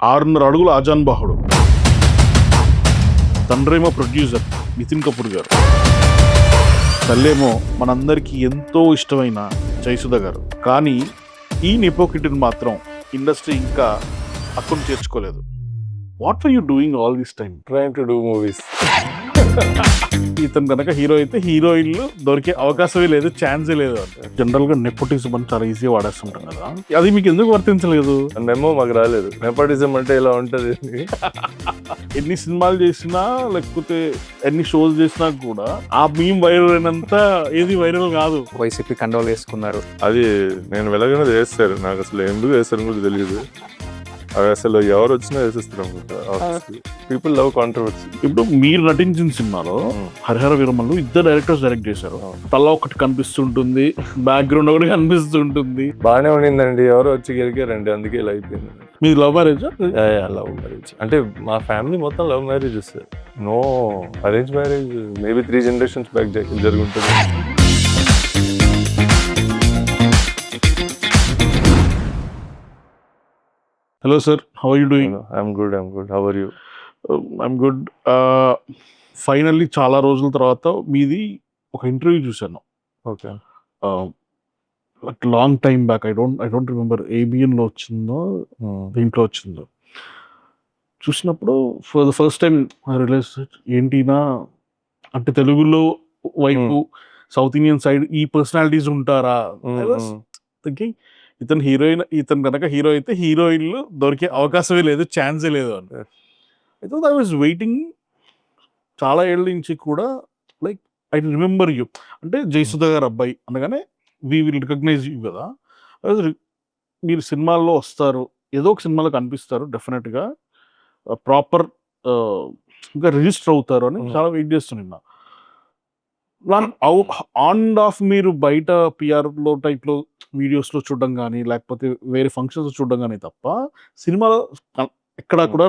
6.5 అడుగుల ఆజాన్ బాహుడు, తండ్రేమో ప్రొడ్యూసర్ నితిన్ కపూర్ గారు, తల్లేమో మనందరికీ ఎంతో ఇష్టమైన జయసుధ గారు. కానీ ఈ నెపోకిటిని మాత్రం ఇండస్ట్రీ ఇంకా అక్కను చేర్చుకోలేదు. What were you doing all this time? Trying to do movies. ఇతను కనుక హీరో అయితే హీరోయిన్లు దొరికే అవకాశమే లేదు, ఛాన్సే లేదు. జనరల్ గా నెపోటిజం అని చాలా ఈజీగా వాడేస్తుంటాం కదా, అది మీకు ఎందుకు వర్తించలేదు? మెమో మాకు రాలేదు. నెపోటిజం అంటే ఇలా ఉంటది. ఎన్ని సినిమాలు చేసినా లేకపోతే ఎన్ని షోస్ చేసినా కూడా ఆ మీమ్ వైరల్ అయినంత ఏది వైరల్ కాదు. వైసీపీ కండోలు వేసుకున్నారు. అది నేను వెలగనే చేస్తారు. నాకు అసలు ఎందుకు చేస్తారు కూడా తెలియదు. అవి అసలు ఎవరు వచ్చినా వేసేస్తారు. People love controversy. ఇప్పుడు మీరు నటించిన సినిమాలో హరిహర వీరమల్లు ఇద్దరు డైరెక్టర్స్ డైరెక్ట్ చేశారు. తల ఒకటి కనిపిస్తుంటుంది, బ్యాక్గ్రౌండ్ ఒకటి కనిపిస్తుంటుంది. బాగానే ఉండిందండి. ఎవరు వచ్చి గెలికారండి, అందుకే ఇలా అయిపోయింది. మీది లవ్ మ్యారేజ్? లవ్ మ్యారేజ్ అంటే మా ఫ్యామిలీ మొత్తం love marriages, no arrange marriage. Maybe 3 generations back జరుగుతుంది. Hello sir, how are you doing? I'm good. How are you? I'm good. Finally చాలా రోజుల తర్వాత మీది ఒక ఇంటర్వ్యూ చూశాను. Okay. Long time back, I don't remember ABN లో వచ్చిందో దీంట్లో వచ్చిందో. చూసినప్పుడు for the first time I realise ఏంటినా అంటే తెలుగులో వైపు సౌత్ ఇండియన్ సైడ్ ఈ పర్సనాలిటీస్ ఉంటారా. ఐ వాస్ థింకింగ్ ఇతను కనుక హీరో అయితే హీరోయిన్లు దొరికే అవకాశమే లేదు, ఛాన్సే లేదు అని. అయితే ఐ వాజ్ వెయిటింగ్ చాలా ఏళ్ళ నుంచి కూడా. లైక్ ఐ రిమెంబర్ యూ అంటే జయసుధ గారు అబ్బాయి అనగానే వీ విల్ రికగ్నైజ్ యూ కదా. మీరు సినిమాల్లో వస్తారు, ఏదో ఒక సినిమాలో కనిపిస్తారు డెఫినెట్గా, ప్రాపర్ ఇంకా రిజిస్టర్ అవుతారు అని చాలా వెయిట్ చేస్తున్నా. ఆన్ అండ్ ఆఫ్ మీరు బయట పిఆర్లో టైప్లో వీడియోస్లో చూడడం కానీ లేకపోతే వేరే ఫంక్షన్స్ చూడడం కానీ తప్ప సినిమాలో ఎక్కడా కూడా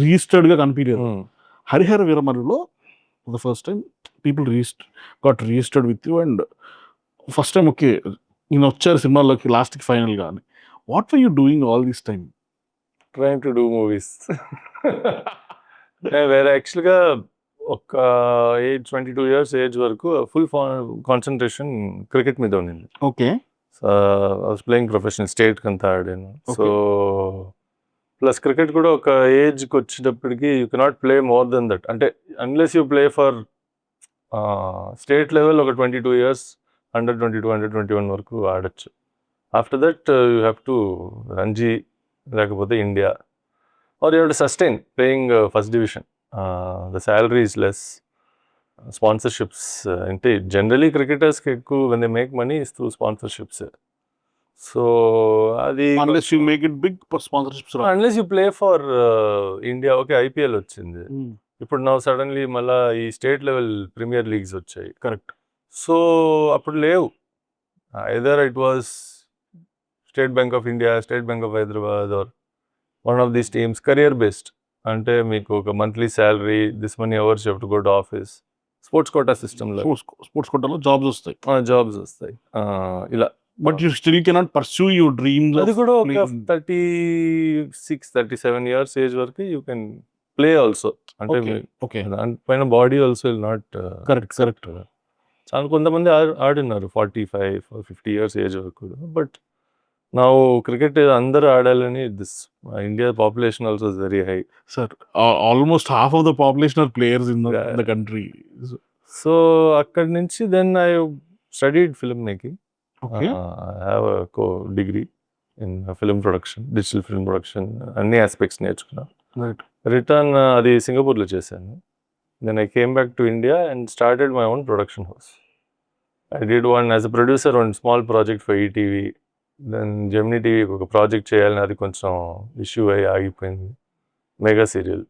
రిజిస్టర్డ్గా కనిపించలేదు. హరిహర వీరమల్లులో the first time people got registered with you and first time okay ఈయన వచ్చారు సినిమాల్లోకి లాస్ట్కి ఫైనల్గా అని. What were you doing all this time? Trying to do movies. వేరే యాక్చువల్గా ఒక ఏజ్ 22 years ఏజ్ వరకు ఫుల్ కాన్సన్ట్రేషన్ క్రికెట్ మీద ఉండింది. Okay. I was playing professional, state కంతా ఆడాను. సో ప్లస్ క్రికెట్ కూడా ఒక ఏజ్కి వచ్చేటప్పటికి you cannot play more then that. అంటే unless you play for state level ఒక 22 years, అండర్ 22, అండర్ 21 వరకు ఆడచ్చు. After that you have to Ranji లేకపోతే India or you have to sustain playing first division. The salary is less. Sponsorships అంటే generally క్రికెటర్స్కి ఎక్కువ when they make money is through sponsorships. So అది unless you make it big for sponsorships, unless you play for India. Okay, IPL వచ్చింది ఇప్పుడు. నా suddenly మళ్ళీ ఈ state level premier leagues వచ్చాయి. కరెక్ట్. సో అప్పుడు లేవు. Either it was State Bank of India, State Bank of Hyderabad or one of these teams career based. అంటే మీకు ఒక monthly salary, this many hours you have to go to office. Sports quota సిస్టంలో కోటాలో jobs వస్తాయి ఇలా. But you still cannot pursue your dreams. అది కూడా ఒక 36, 37 years ఏజ్ వరకు యూ కెన్ ప్లే ఆల్సో. అంటే దానిపైన body also will not. Correct. చాలా కొంతమంది ఆడినారు 45, 50 years ఏజ్ వరకు. బట్ నా క్రికెట్ అందరూ ఆడాలని, this India population also is very high. Sir almost half of the population are players in the country. So అక్కడి నుంచి then I studied film making. I have co degree in film production, digital film production, అన్ని aspects నేర్చుకున్నాను. Return అది సింగపూర్లో చేశాను. Then I came back to India and started my own production house. I did one as a producer, one small project for ETV. Then Gemini టీవీకి ఒక project చేయాలని, అది కొంచెం ఇష్యూ అయ్యి ఆగిపోయింది, మెగా సీరియల్.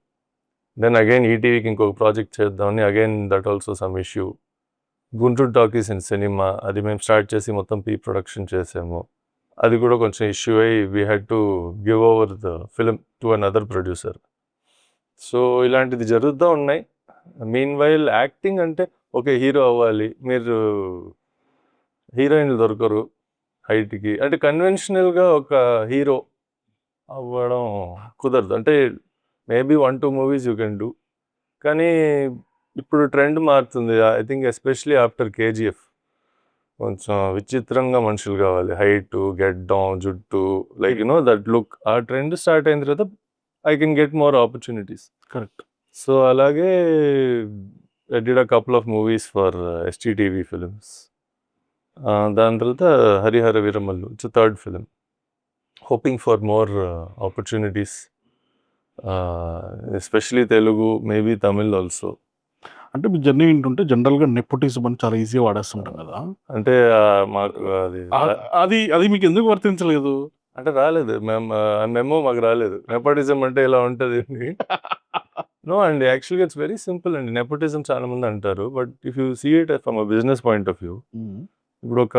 దెన్ అగైన్ ఈటీవీకి ఇంకొక project చేద్దామని, again that also some issue. Guntur Talkies in cinema, అది మేము స్టార్ట్ చేసి మొత్తం ప్రొడక్షన్ చేసాము. అది కూడా కొంచెం ఇష్యూ అయ్యి we had to give over the film to another producer. So ఇలాంటిది జరుగుతూ ఉన్నాయి. మీన్ వైల్ యాక్టింగ్ అంటే ఓకే, హీరో అవ్వాలి, మీరు హీరోయిన్లు దొరకరు హైట్కి. అంటే కన్వెన్షనల్గా ఒక హీరో అవ్వడం కుదరదు. అంటే maybe 1-2 movies you can do. కానీ ఇప్పుడు ట్రెండ్ మారుతుంది. I think especially after KGF కొంచెం విచిత్రంగా మనుషులు కావాలి. హైటు, గెడ్డం, జుట్టు, లైక్ దట్ లుక్. ఆ ట్రెండ్ స్టార్ట్ అయిన తర్వాత I can get more opportunities. Correct. So అలాగే I did a couple of movies for STTV films. దాని తర్వాత Harihara Veeramallu, it's third film. Hoping for more opportunities, especially Telugu, maybe Tamil also. అంటే మీ journey ఏంటంటే జనరల్గా నెపోటిజం అని చాలా ఈజీగా వాడేస్తుంటాం కదా. అంటే మాకు అది అది అది మీకు ఎందుకు వర్తించలేదు? అంటే రాలేదు. మేము మాకు రాలేదు. నెపోటిజం అంటే ఇలా ఉంటుంది. నో అండి, యాక్చువల్గా ఇట్స్ వెరీ సింపుల్ అండి. నెపోటిజం చాలా మంది అంటారు, but if you see it from a business point of view, ఇప్పుడు ఒక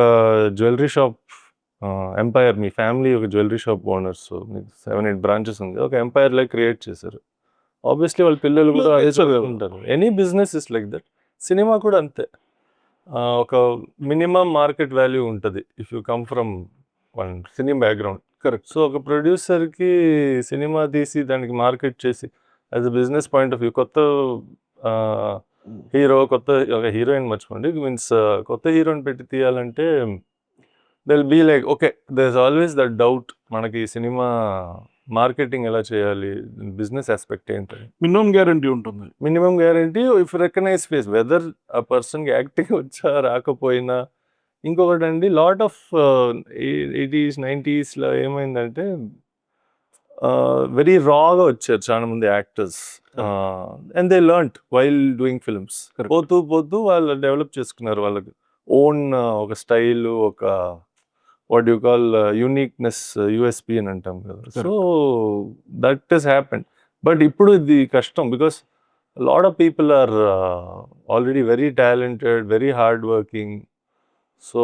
జ్యువెలరీ షాప్ ఎంపైర్, మీ ఫ్యామిలీ ఒక జ్యువెలరీ షాప్ ఓనర్స్, మీకు 7-8 బ్రాంచెస్ ఉంది, ఒక ఎంపైర్ లైక్ క్రియేట్ చేశారు. ఆబ్వియస్లీ వాళ్ళ పిల్లలు కూడా అదే చదువుకుంటారు. Any business is like that. Cinema కూడా అంతే. ఒక మినిమం మార్కెట్ వాల్యూ ఉంటుంది if you come from one cinema background. Correct. So ఒక ప్రొడ్యూసర్కి సినిమా తీసి దానికి మార్కెట్ చేసి as a business point of view, కొత్త హీరో, కొత్త ఒక హీరోయిన్ మర్చిపోండి, మీన్స్ కొత్త హీరోయిన్ పెట్టి తీయాలంటే they'll be like okay, there is always that doubt, మనకి సినిమా మార్కెటింగ్ ఎలా చేయాలి, బిజినెస్ ఆస్పెక్ట్ ఏంటి. మినిమం గ్యారంటీ ఉంటుంది. Minimum guarantee if recognise face, whether ఆ పర్సన్కి యాక్టింగ్ వచ్చా రాకపోయినా. ఇంకొకటి అండి, లాట్ ఆఫ్ 80s 90sలో ఏమైందంటే వెరీ రాగా వచ్చారు చాలా మంది actors, and they learned while doing films. పోతూ పోతూ వాళ్ళు డెవలప్ చేసుకున్నారు వాళ్ళకి ఓన్ ఒక స్టైల్, ఒక what you call uniqueness, USP అని అంటాం కదా. So that is happened. But ఇప్పుడు ఇది కష్టం, because lot of people are already very talented, very hard working. So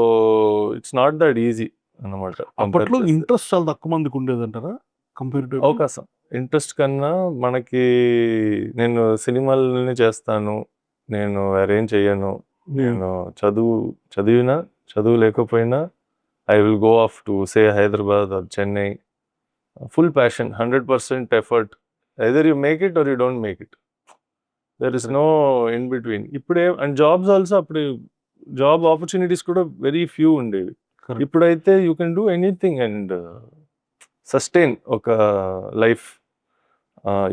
it's not that easy అన్నమాట. అప్పట్లో ఇంట్రెస్ట్ చాలా తక్కువ మందికి ఉండేది అంటారా? కంపేరిటివ్ అవకాశం, ఇంట్రెస్ట్ కన్నా మనకి, నేను సినిమాలనే చేస్తాను, నేను వేరేం చెయ్యను, నేను చదువు లేకపోయినా I will go off to say Hyderabad or Chennai. Full passion, 100% effort. Either you make it or you don't make it. There is no in between. ఇప్పుడే అండ్ జాబ్స్ ఆల్సో, అప్పుడు జాబ్ ఆపర్చునిటీస్ కూడా వెరీ ఫ్యూ ఉండేవి. ఇప్పుడైతే you can do anything and sustain ఒక life.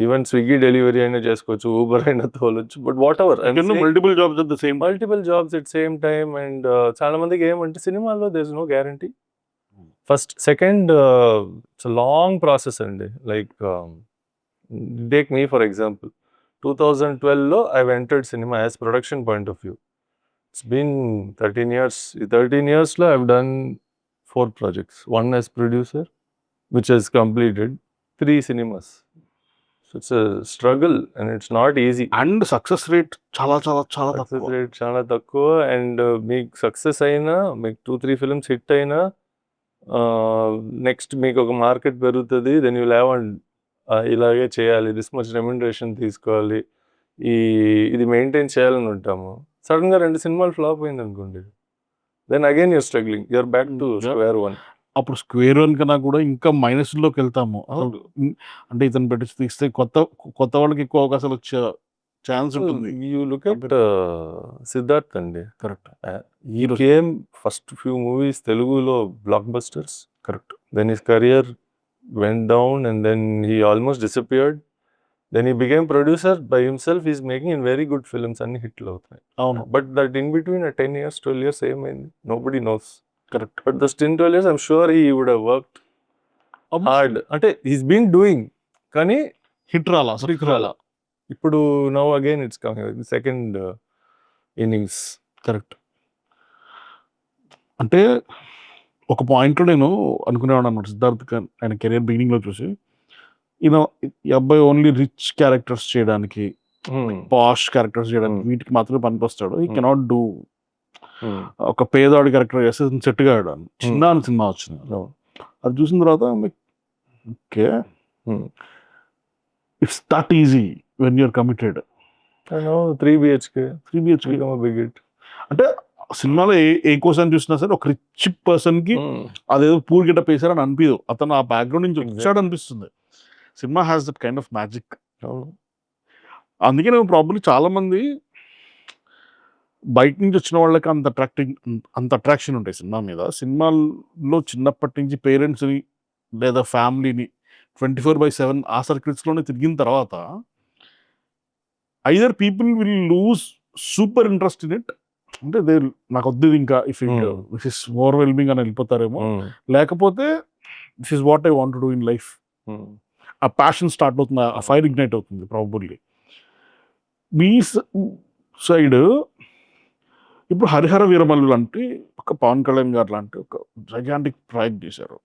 Even Swiggy delivery అయినా చేసుకోవచ్చు, Uber అయినా తోలొచ్చు, but whatever, multiple jobs at the same time. And చాలా మందికి ఏమంటే సినిమాలో there is no guarantee. First, second, it's long process అండి. Like take me for example, 2012లో I entered cinema as production point of view. It's been 13 years. ఈ 13 yearsలో I've done 4 projects. 1 as producer, which has completed 3 cinemas. So it's a struggle and it's not easy. And success rate చాలా చాలా చాలా success తక్కువ. Rate చాలా తక్కువ. And మీకు success అయినా, మీకు 2-3 ఫిల్మ్స్ హిట్ అయినా, నెక్స్ట్ మీకు ఒక మార్కెట్ పెరుగుతుంది. దెన్ యూ హ్యావ్ అండ్ ఇలాగే చేయాలి, దిస్ మచ్ రెమ్యునరేషన్ తీసుకోవాలి, ఇది మెయింటైన్ చేయాలని ఉంటాము. సడన్గా 2 సినిమాలు ఫ్లాప్ అయింది అనుకోండి, then again you're struggling, you're back to square one. అప్పుడు స్క్వేర్ వన్ కన్నా కూడా ఇంకా మైనస్లోకి వెళ్తాము. అంటే ఇతను పెట్టి తీస్తే కొత్త వాళ్ళకి ఎక్కువ అవకాశాలు వచ్చే ఛాన్స్ ఉంటుంది. యూ లుక్ ఎట్ సిద్ధార్థ్ అండి. Correct. He came first few movies తెలుగులో blockbusters. Correct. Then his career went down and then he almost disappeared. Then he became producer by himself. Is making in very good films, అన్ని హిట్లు అవుతున్నాయి. అవును. But that in between 10 years 12 years ఏమైంది, nobody knows. Correct. But this 10-12 years I'm sure he would have worked hard. అంటే he's been doing, కానీ hit రాలా. ఇప్పుడు now again it's coming, second innings. Correct. అంటే ఒక పాయింట్లో నేను అనుకునేవాడు అనమాట, సిద్ధార్థ్ ఆయన కెరియర్ బిగినింగ్లో చూసి, ఈ అబ్బాయి ఓన్లీ రిచ్ క్యారెక్టర్స్ చేయడానికి, పాష్ క్యారెక్టర్స్ చేయడానికి, వీటికి మాత్రమే పనికొస్తాడు. ఈ కెనాట్ డూ ఒక పేదవాడి క్యారెక్టర్ చేస్తే సెట్ కాడు. చిన్న సినిమా వచ్చింది, అది చూసిన తర్వాత okay, it's that easy when you're committed. 3 BHK big hit. అంటే సినిమాలో ఏ కోసం చూసినా సరే ఒక రిచ్ పర్సన్కి అదేదో పూర్ గెటప్ వేసారని అనిపించదు, అతను ఆ బ్యాక్గ్రౌండ్ నుంచి వచ్చాడు అనిపిస్తుంది. Cinema has that kind of magic. అందుకే నేను ప్రాబ్లీ చాలా మంది బయట నుంచి వచ్చిన వాళ్ళకి అంత అట్రాక్షన్ ఉంటాయి సినిమా మీద. సినిమాల్లో చిన్నప్పటి నుంచి పేరెంట్స్ని లేదా ఫ్యామిలీని 24/7 ఆ సర్కిల్స్లోనే తిరిగిన తర్వాత either people will lose super interest in it, అంటే నాకు వద్దు ఇంకా ఇఫ్ ఇస్ ఓవర్వెల్మింగ్ అని వెళ్ళిపోతారేమో, లేకపోతే this is what I want to do in life, ఆ ప్యాషన్ స్టార్ట్ అవుతుంది, ఆ ఫైర్ ఇగ్నైట్ అవుతుంది ప్రాబబ్లీ. మీ సైడ్ ఇప్పుడు హరిహర వీరమల్లు లాంటి ఒక పవన్ కళ్యాణ్ గారు లాంటి ఒక జైగాంటిక్ ప్రాజెక్ట్ చేశారు,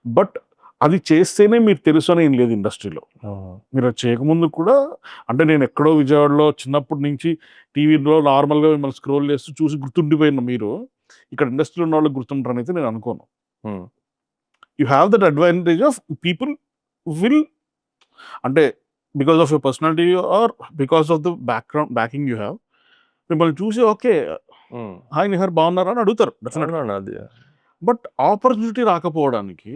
బట్ అది చేస్తేనే మీరు తెలుసు అని ఏం లేదు ఇండస్ట్రీలో. మీరు అది చేయకముందు కూడా, అంటే నేను ఎక్కడో విజయవాడలో చిన్నప్పటి నుంచి టీవీలో నార్మల్గా మిమ్మల్ని స్క్రోల్ చేస్తూ చూసి గుర్తుండిపోయిన మీరు ఇక్కడ ఇండస్ట్రీలో ఉన్న వాళ్ళకి గుర్తుంటారని అయితే నేను అనుకోను. You have that advantage of people will, అంటే because of your personality or because of the backing you have, మిమ్మల్ని చూసి ఓకే హాయ్ నిహార్ బాగున్నారా అని అడుగుతారు డెఫినెట్గా. బట్ ఆపర్చునిటీ రాకపోవడానికి,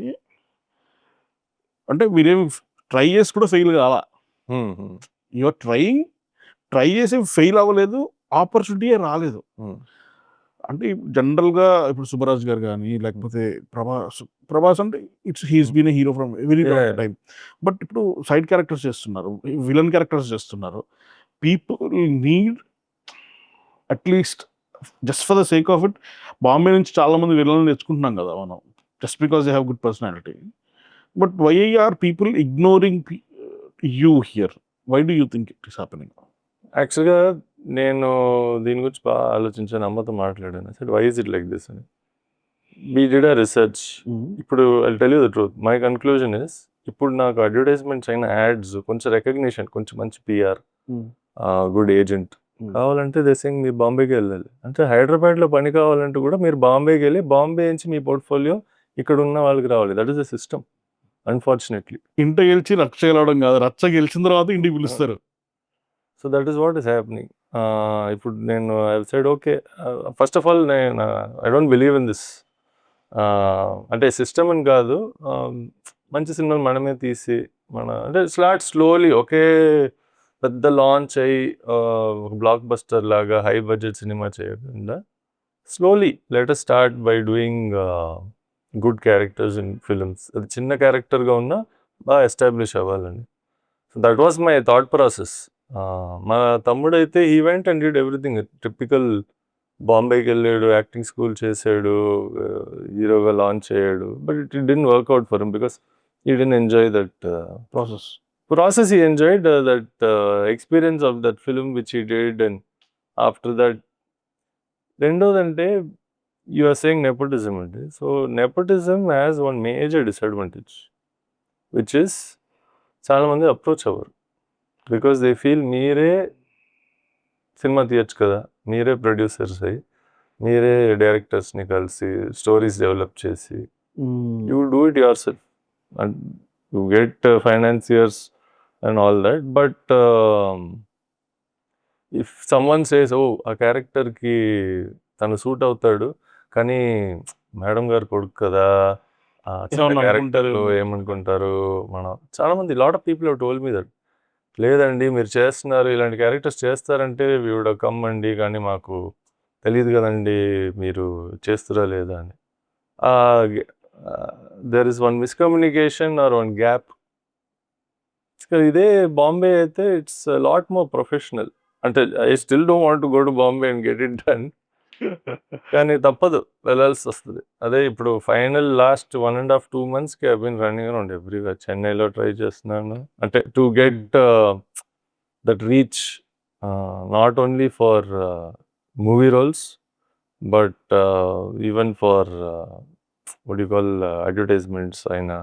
అంటే మీరేమి ట్రై చేసి కూడా ఫెయిల్ కావాలా, యువర్ ట్రై చేసి ఫెయిల్ అవ్వలేదు, ఆపర్చునిటీ రాలేదు. అంటే జనరల్గా ఇప్పుడు సుబ్బరాజ్ గారు కానీ లేకపోతే ప్రభాస్ అంటే he's been a hero from very time, but ఇప్పుడు సైడ్ క్యారెక్టర్స్ చేస్తున్నారు, విలన్ క్యారెక్టర్స్ చేస్తున్నారు. People need at least just for the sake of it. Bombay నుంచి చాలా మంది విలన్లు తెచ్చుకుంటున్నాం కదా మనం, just because they have good personality. But why are people ignoring you here? Why do you think it is happening? యాక్చువల్గా నేను దీని గురించి బాగా ఆలోచించాను, అమ్మతో మాట్లాడాను. Sir why is it like this అని. We did a research. ఇప్పుడు I tell you the truth, my conclusion is, ఇప్పుడు నాకు అడ్వర్టైజ్మెంట్స్ అయిన యాడ్స్ కొంచెం రికగ్నిషన్, కొంచెం మంచి పిఆర్, గుడ్ ఏజెంట్ కావాలంటే దేశంగా మీరు బాంబేకి వెళ్ళాలి. అంటే హైదరాబాద్లో పని కావాలంటే కూడా మీరు బాంబేకి వెళ్ళి, బాంబే నుంచి మీ పోర్ట్ఫోలియో ఇక్కడ ఉన్న వాళ్ళకి రావాలి. That is the system unfortunately. ఇంట గెలిచి రచ్చ గెలవడం కాదు, రచ్చ గెలిచిన తర్వాత ఇంటికి పిలుస్తారు. So that is what is happening. ఇప్పుడు నేను I side okay, first of all నేను I don't believe in this. అంటే సిస్టమ్ అని కాదు, మంచి సినిమాలు మనమే తీసి అంటే స్లోలీ ఒకే పెద్ద లాంచ్ అయ్యి ఒక బ్లాక్ బస్టర్ లాగా హై బడ్జెట్ సినిమా చేయకుండా slowly let us start by doing good characters in films. అది చిన్న క్యారెక్టర్గా ఉన్నా బాగా ఎస్టాబ్లిష్ అవ్వాలని. So that was my thought process. మా తమ్ముడు అయితే he went and did everything typical. బాంబేకి వెళ్ళాడు, యాక్టింగ్ స్కూల్ చేశాడు, హీరోగా లాంచ్ అయ్యాడు. But it didn't work out for him because he didn't enjoy that process. He enjoyed that experience of that film which he did, and after that, రెండోదంటే you are saying nepotism అంటే, so nepotism has one major disadvantage, which is చాలా మంది approach అవ్వరు because they feel మీరే cinema తీయచ్చు కదా, మీరే producers అయ్యి మీరే డైరెక్టర్స్ని కలిసి స్టోరీస్ డెవలప్ చేసి you do it your self and you get financiers and all that, but if someone says oh a character ki tanu suit avutadu kani madam garu koduku kada character lo emanuntaru mana chaala mandi lot of people have told me that ledandi meer chestunnaru ilanti characters chestarante we would have come andi kani maaku teliyadu kadandi meeru chestura leda ani. There is one miscommunication or one gap. ఇదే బాంబే అయితే it's lot more professional. అంటే I still don't want to go to Bombay and get it done, కానీ తప్పదు వెళ్ళాల్సి వస్తుంది. అదే ఇప్పుడు final last 1.5-2 monthsకి I been running around everywhere. చెన్నైలో ట్రై చేస్తున్నాను అంటే to get that reach, not only for movie roles but even for what do you call advertisements aina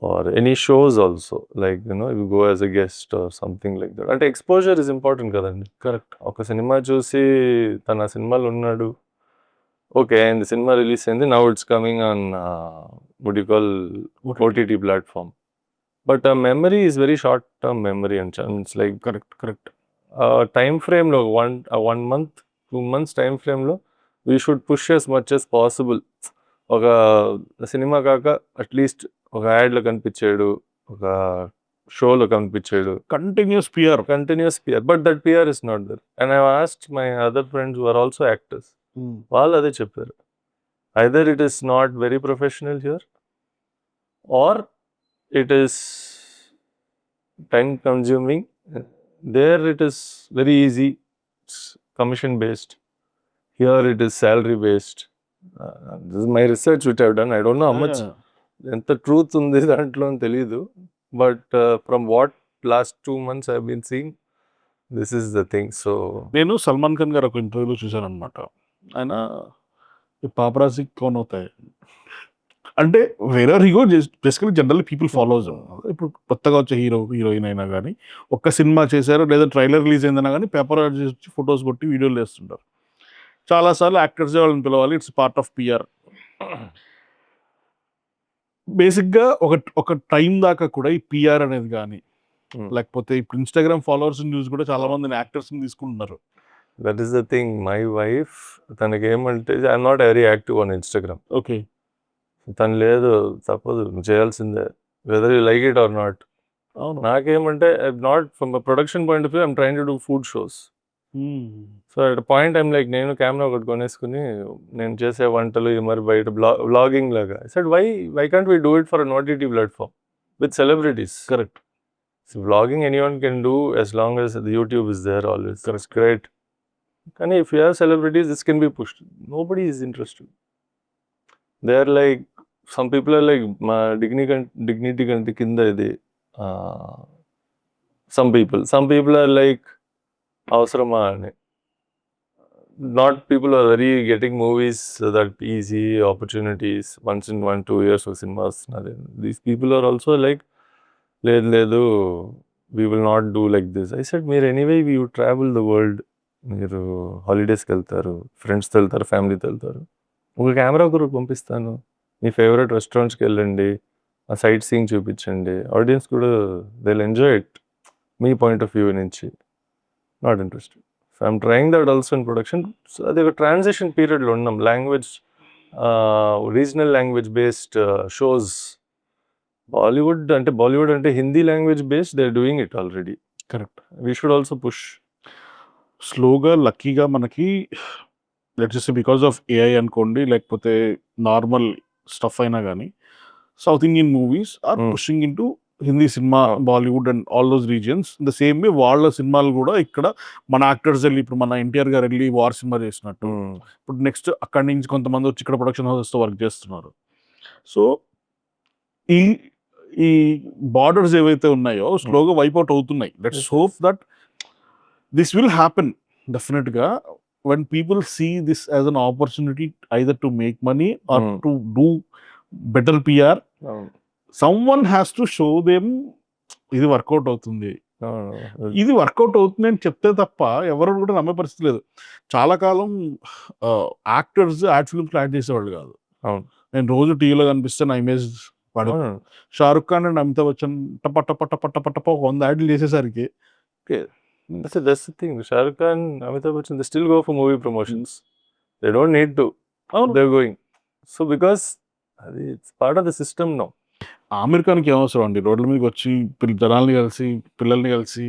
or any shows also, like you know, you go as a guest or something like that. Ante exposure is important kadandi. Correct. Oka cinema chusi tana cinema lo unnadu, okay, and the cinema release ayindi, now it's coming on what do you call OTT platform, but memory is very short term memory, and it's like correct time frame lo one month 2 months time frame lo we should push as much as possible. ఒక సినిమా కాక at least ఒక యాడ్లో కనిపించాడు, ఒక షోలో కనిపించాడు, continuous PR. But that PR is not there. And I asked my other friends who are also actors, వాళ్ళు అదే చెప్పారు. Either it is not very professional here, or it is time consuming. There it is very easy, commission based. Here it is salary based. This is my research which I've done. I don't know how much ఎంత truth ఉంది దాంట్లో అని తెలీదు, but from what last 2 months I been seeing, this is the thing. So నేను సల్మాన్ ఖాన్ గారు ఒక ఇంటర్వ్యూలో చూశాను అనమాట. ఆయన ఈ పాపరాజీ కౌన్ అవుతాయి అంటే వేరే hero basically generally people follows. ఇప్పుడు కొత్తగా వచ్చే హీరోయిన్ అయినా కానీ ఒక్క సినిమా చేశారో లేదా ట్రైలర్ రిలీజ్ అయిందన్నా కానీ పేపర్ వచ్చి ఫొటోస్ కొట్టి వీడియోలు వేస్తుంటారు. చాలాసార్లు యాక్టర్సే వాళ్ళని పిలవాలి, ఇట్స్ పార్ట్ ఆఫ్ పిఆర్. బేసిక్గా ఒక టైం దాకా కూడా ఈ పిఆర్ అనేది కానీ లేకపోతే ఇప్పుడు ఇన్స్టాగ్రామ్ ఫాలోవర్స్ న్యూస్ కూడా చాలా మంది యాక్టర్స్ని తీసుకుంటున్నారు. That is the thing. My wife తనకి ఏమంటే I'm not very active on Instagram. Okay, తను లేదు, తప్పదు, నువ్వు చేయాల్సిందే, whether you like it or not. అవును. నాకేమంటే not from production point of view I'm trying to do food shows. So at point I'm like, నేను కెమెరా ఒకటి కొనేసుకుని నేను చేసే వంటలు మరి బయట బ్లాగింగ్ లాగా. I said why can't we do it for an OTT platform with celebrities? Correct. So vlogging anyone can do as long as the YouTube is there always. That's great. And if you have celebrities, this can be pushed. Nobody is interested. They are like, some people are like, ma dignity kanti kinda ide. Some people are like, avasarama ani. Not people are very getting movies that easy opportunities once in 1-2 years of cinemas. These people are also like, లేదు we will not do like this. I said మీరు anyway you travel the world, మీరు హాలిడేస్కి వెళ్తారు, ఫ్రెండ్స్తో వెళ్తారు, ఫ్యామిలీతో వెళ్తారు, ఒక కెమెరా ఒకరు పంపిస్తాను, మీ ఫేవరెట్ రెస్టారెంట్స్కి వెళ్ళండి, ఆ సైట్ సీయింగ్ చూపించండి, ఆడియన్స్ కూడా దే విల్ ఎంజాయ్ ఇట్ మీ పాయింట్ ఆఫ్ వ్యూ నుంచి. Not interested. So I'm trying that also in production. సో అది ఒక ట్రాన్సిషన్ పీరియడ్లో ఉన్నాం. Language, regional language based shows, Bollywood అంటే Hindi language based, they are doing it already. Correct. We should also push స్లోగా. లక్కీగా మనకి let's say because of AI అనుకోండి, లేకపోతే నార్మల్ స్టఫ్ అయినా కానీ south Indian movies are pushing into Hindi cinema, Bollywood and all those regions. The same way వాళ్ళ సినిమాలు కూడా ఇక్కడ మన యాక్టర్స్ వెళ్ళి, ఇప్పుడు మన ఎన్టీఆర్ గారు వెళ్ళి వార్ సినిమా చేసినట్టు, ఇప్పుడు నెక్స్ట్ అక్కడి నుంచి కొంతమంది వచ్చి ఇక్కడ ప్రొడక్షన్ హౌసెస్తో వర్క్ చేస్తున్నారు. సో ఈ బార్డర్స్ ఏవైతే ఉన్నాయో స్లోగా వైప్అవుట్ అవుతున్నాయి. Let's hope that this will happen డెఫినెట్గా when people see this as an opportunity either to make money or to do better PR. Someone has to show them ఇది work out అవుతుంది, ఇది work out అవుతుంది అని చెప్తే తప్ప ఎవరు కూడా నమ్మే పరిస్థితి లేదు. చాలా కాలం యాక్టర్స్ యాడ్ ఫిల్మ్స్లో యాడ్ చేసేవాళ్ళు కాదు. నేను రోజు టీవీలో కనిపిస్తే నా ఇమేజ్ వాడు షారుఖ్ ఖాన్ అండ్ అమితాబ్ బచ్చన్ టప 100 యాడ్లు చేసేసరికి that's the thing. Shahrukh Khan, Amitabh Bachchan, they still go for movie promotions. They don't need to. They're going. So because it's part of the system now. Aamir ఖాన్కి ఏమవసరం అండి రోడ్ల మీదకి వచ్చి జనాల్ని కలిసి, పిల్లల్ని కలిసి,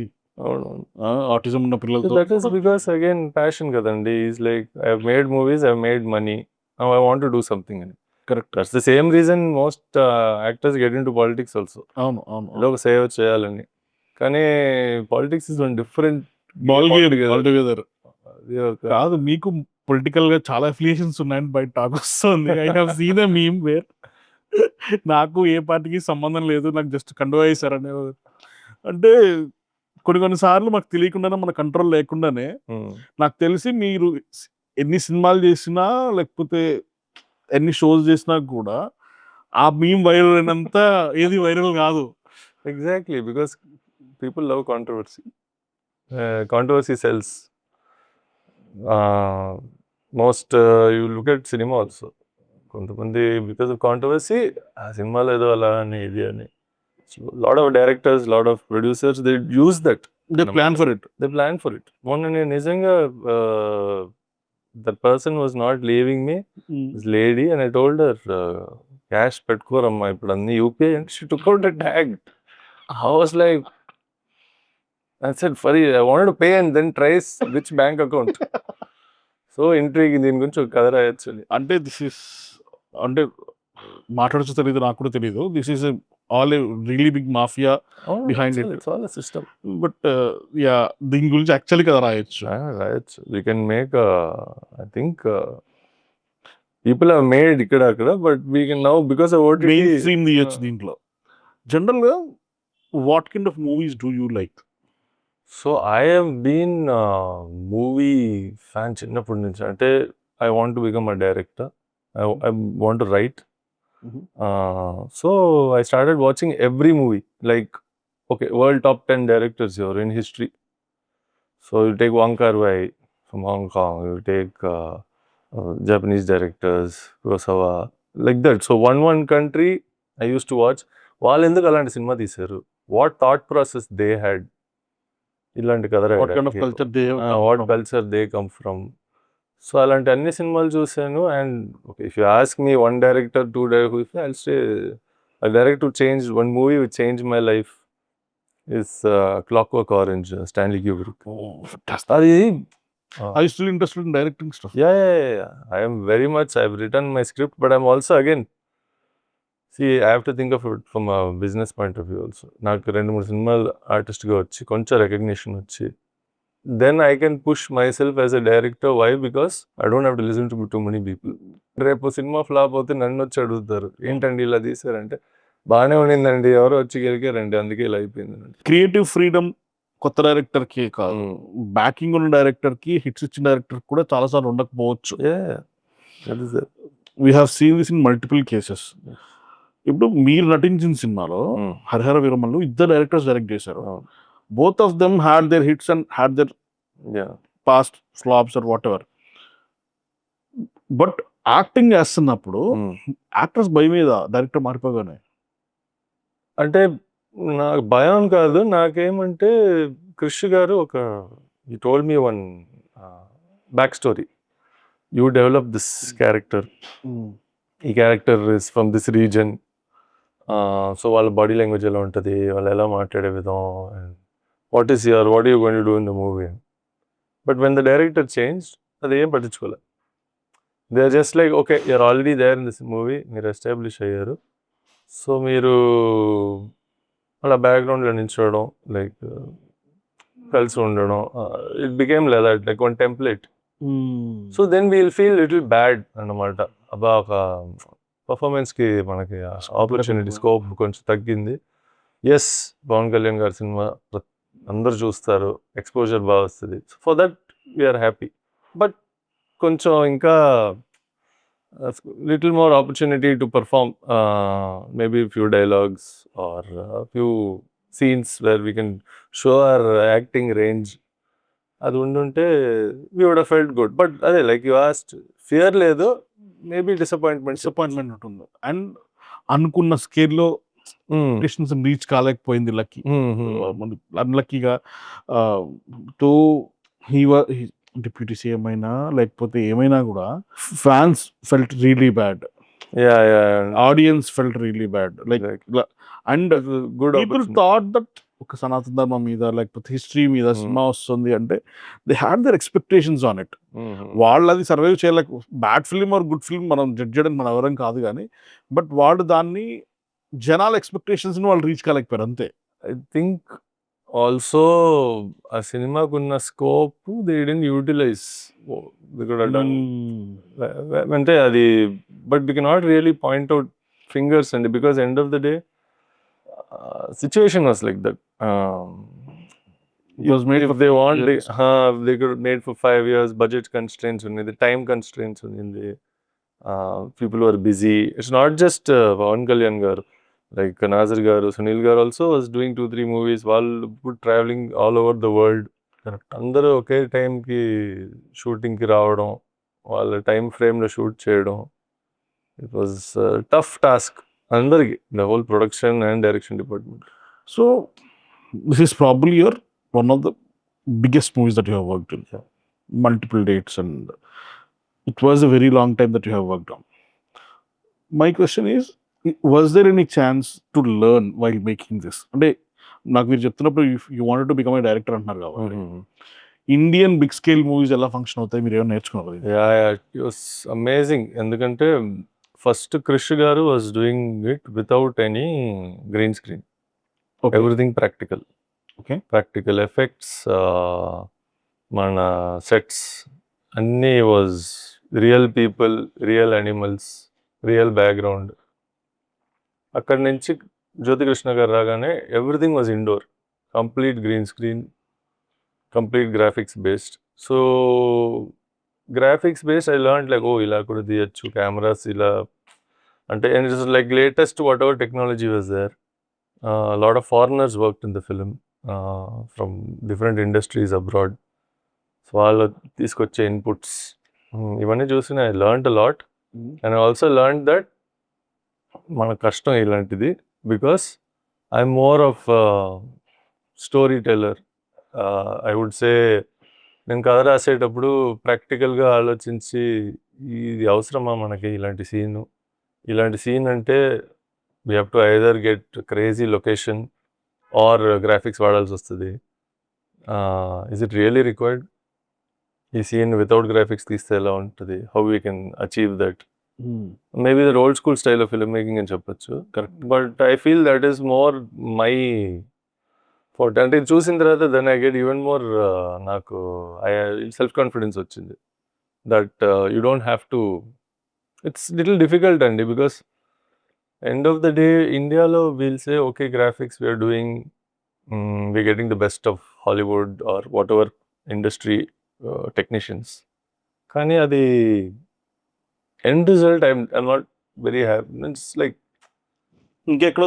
ఆటిజం ఉన్న పిల్లలతో. That is because again passion kadandi. He's like, I've made movies, I've made money, now I want to do something. Correct. That's the same reason most actors get into politics also. Logo సేవ చేయాలని. కానీ politics is one different ball game altogether. కాదు, మీకు పొలిటికల్గా చాలా affiliations ఉన్నాయని బయట talk వస్తుంది. I have seen a meme where నాకు ఏ పార్టీకి సంబంధం లేదు, నాకు జస్ట్ కండువా వేశారనే. అంటే కొన్నిసార్లు మాకు తెలియకుండానే, మన కంట్రోల్ లేకుండానే, నాకు తెలిసి మీరు ఎన్ని సినిమాలు చేసినా లేకపోతే ఎన్ని షోస్ చేసినా కూడా ఆ మీమ్ వైరల్ అయినంత ఏది వైరల్ కాదు. Exactly, because people love controversy. Controversy sells. Most you look at cinema also. Kontamandi because of controversy, cinema lo edo ala ani idi ani. Lot of directors, lot of producers, they use that. They plan for it. They plan for it. Monna nenu nijanga that person was not leaving me, this lady, and I told her, cash petkoramma ippudu anni UPI, and she took out a tag. I was like, I said, I wanted to pay and then trace which bank account. So intriguing దీని గురించి ఒక కథ రాయొచ్చు. అంటే this is అంటే మాట్లాడచ్చు తెలియదు, నాకు కూడా తెలియదు. This is all a really big mafia behind it. It's all a system. But ya, దీని గురించి యాక్చువల్లీ కదా రాయొచ్చు. We can make I think people have made ఇక్కడ అక్కడ, but we can now, because of OTT, mainstream తీయొచ్చు దీంట్లో. జనరల్గా what kind of movies do you like? So I have been movie fan చిన్నప్పటి నుంచి. అంటే I want to become a director, I want to write. So I started watching every movie, like okay, world top 10 directors here in history. So you take Wong Kar-wai from Hong Kong, you take Japanese directors, Kurosawa, like that. So one country I used to watch. వాళ్ళు ఎందుకు అలాంటి cinema తీశారు, what thought process they had, ఇలాంటి కథ, what kind of culture they what culture they come from. So అలాంటి అన్ని సినిమాలు చూశాను. And okay, if you ask me one director, two director, I'll say a director who changed, one movie which changed my life is Clockwork Orange, Stanley Kubrick. Oh, fantastic. అది Are you still interested in directing stuff? yeah. I am very much. I've written my script, but I'm also, again, see, I have to think of it from a business point of view also. నాకు 2-3 సినిమాలు ఆర్టిస్ట్గా వచ్చి కొంచెం recognition వచ్చి, then I can push myself as a director. Why? Because I don't have to listen to too many people. రేపు cinema flop అవుతే నన్ను వచ్చి అడుగుతారు, ఏంటండి ఇలా తీశారంటే, బాగానే ఉండిందండి, ఎవరో వచ్చి గెలికారండి, అందుకే ఇలా అయిపోయింది. క్రియేటివ్ ఫ్రీడమ్ కొత్త డైరెక్టర్కి కాదు, బ్యాకింగ్ ఉన్న డైరెక్టర్కి, హిట్స్ ఇచ్చిన డైరెక్టర్ కూడా చాలాసార్లు ఉండకపోవచ్చు. We have seen this in multiple cases. ఇప్పుడు మీరు నటించిన సినిమాలో హరిహర వీరమల్లు ఇద్దరు డైరెక్టర్స్ డైరెక్ట్ చేశారు. Both of them had their hits and had their past flops or whatever. But acting చేస్తున్నప్పుడు యాక్టర్స్ భయం మీద డైరెక్టర్ మారిపోగానే, అంటే నాకు భయం కాదు, నాకేమంటే Krish garu you told me one back story, you develop this character, ఈ character is from this reason, so వాళ్ళ బాడీ లాంగ్వేజ్ ఎలా ఉంటుంది, వాళ్ళు ఎలా మాట్లాడే విధం, and what you going to do in the movie. But when the director change, అది ఏం పట్టించుకోలే. They are just like, okay, you're already there in this movie, మీరు ఎస్టాబ్లిష్ అయ్యారు, సో మీరు అలా బ్యాక్గ్రౌండ్లో నిల్చోవడం, లైక్ కలిసి ఉండడం, it became like one template. So then we'll feel little bad అన్నమాట. అబ్బా, ఒక పర్ఫార్మెన్స్కి మనకి ఆపర్చునిటీ, స్కోప్ కొంచెం తగ్గింది. ఎస్, పవన్ కళ్యాణ్ గారి సినిమా అందరు చూస్తారు, ఎక్స్పోజర్ బాగా వస్తుంది, for that we're happy. But కొంచెం ఇంకా little more opportunity to perform, maybe a few dialogues or a few scenes where we can show our acting range. అది ఉండుంటే we would have felt good. But అదే, like you asked, fear లేదు, maybe disappointment ఉంటుంది. And అనుకున్న స్కేల్లో reach కాలేకపోయింది lucky. అన్లక్కీగా తో deputy CM అయినా లేకపోతే ఏమైనా కూడా fans felt really bad, audience felt really bad, like and good people thought that ఒక సనాతన ధర్మం మీద లేకపోతే హిస్టరీ మీద సినిమా వస్తుంది అంటే they had there expectations on it. వాళ్ళు అది సర్వైవ్ చేయలేక, bad film or good film మనం జడ్జ్ చేయడానికి మన ఎవరం కాదు, కానీ బట్ వాళ్ళు దాన్ని జనాల ఎక్స్పెక్టేషన్స్ని వాళ్ళు రీచ్ కాలేకపోయారు అంతే. ఐ థింక్ ఆల్సో ఆ సినిమాకున్న స్కోప్ దే డిడ్ంట్ యూటిలైజ్. అంటే అది, but we cannot really point out fingers అండి, because end of the day situation was like that. It was made if for they want, years. they could have made for 5 years. Budget constraints the time constraints the people were busy. It's not just Pawan Kalyan garu, like Nazir garu, Sunil garu also was doing 2-3 movies while traveling all over the world. Andaru okay time ki shooting ki raavadam, వాళ్ళ time frame lo shoot cheyadam. It was a tough task andariki, the whole production and direction department. So this is probably one of the biggest movies that you have worked in. Multiple dates, and it was a very long time that you have worked on. My question is, was there any chance to learn while making this? అంటే నాకు మీరు చెప్తున్నప్పుడు you wanted to become a director అంటున్నారు కాబట్టి Indian big scale movies ఎలా function అవుతాయి, మీరు ఏమైనా నేర్చుకున్నారు? It was amazing. ఎందుకంటే first Krish garu was doing it without any green screen, everything practical. Okay, practical effects, మన సెట్స్ అన్నీ was real people, real animals, real background. అక్కడి నుంచి జ్యోతికృష్ణ గారు రాగానే everything was indoor, complete green screen, complete graphics based. So graphics based I learn like, ఓ ఇలా కూడా తీయచ్చు, cameras ఇలా అంటే. And it's like latest whatever technology was there. Lot of foreigners worked in the film from different industries abroad. So వాళ్ళు తీసుకొచ్చే inputs ఇవన్నీ చూసి I learn a lot. And I also learn that మన కష్టం ఇలాంటిది, because I'm more of story teller. I would say నేను కథ రాసేటప్పుడు ప్రాక్టికల్గా ఆలోచించి ఇది అవసరమా మనకి ఇలాంటి సీన్ అంటే we have to either get crazy location or graphics వాడాల్సి వస్తుంది. Is it really required? ఈ సీన్ వితౌట్ గ్రాఫిక్స్ తీస్తే ఎలా ఉంటుంది? How we can achieve that? Maybe that old school style of film making అని చెప్పొచ్చు. Correct. But I feel that is more my forte. అంటే ఇది చూసిన తర్వాత then I get even more, నాకు సెల్ఫ్ కాన్ఫిడెన్స్ వచ్చింది that you don't have to. It's little difficult అండి, because end of the day ఇండియాలో we'll say okay graphics we're doing, we're getting the best of Hollywood or whatever industry technicians. కానీ అది end result I'm not very happy. It's like ఇంకెక్కడో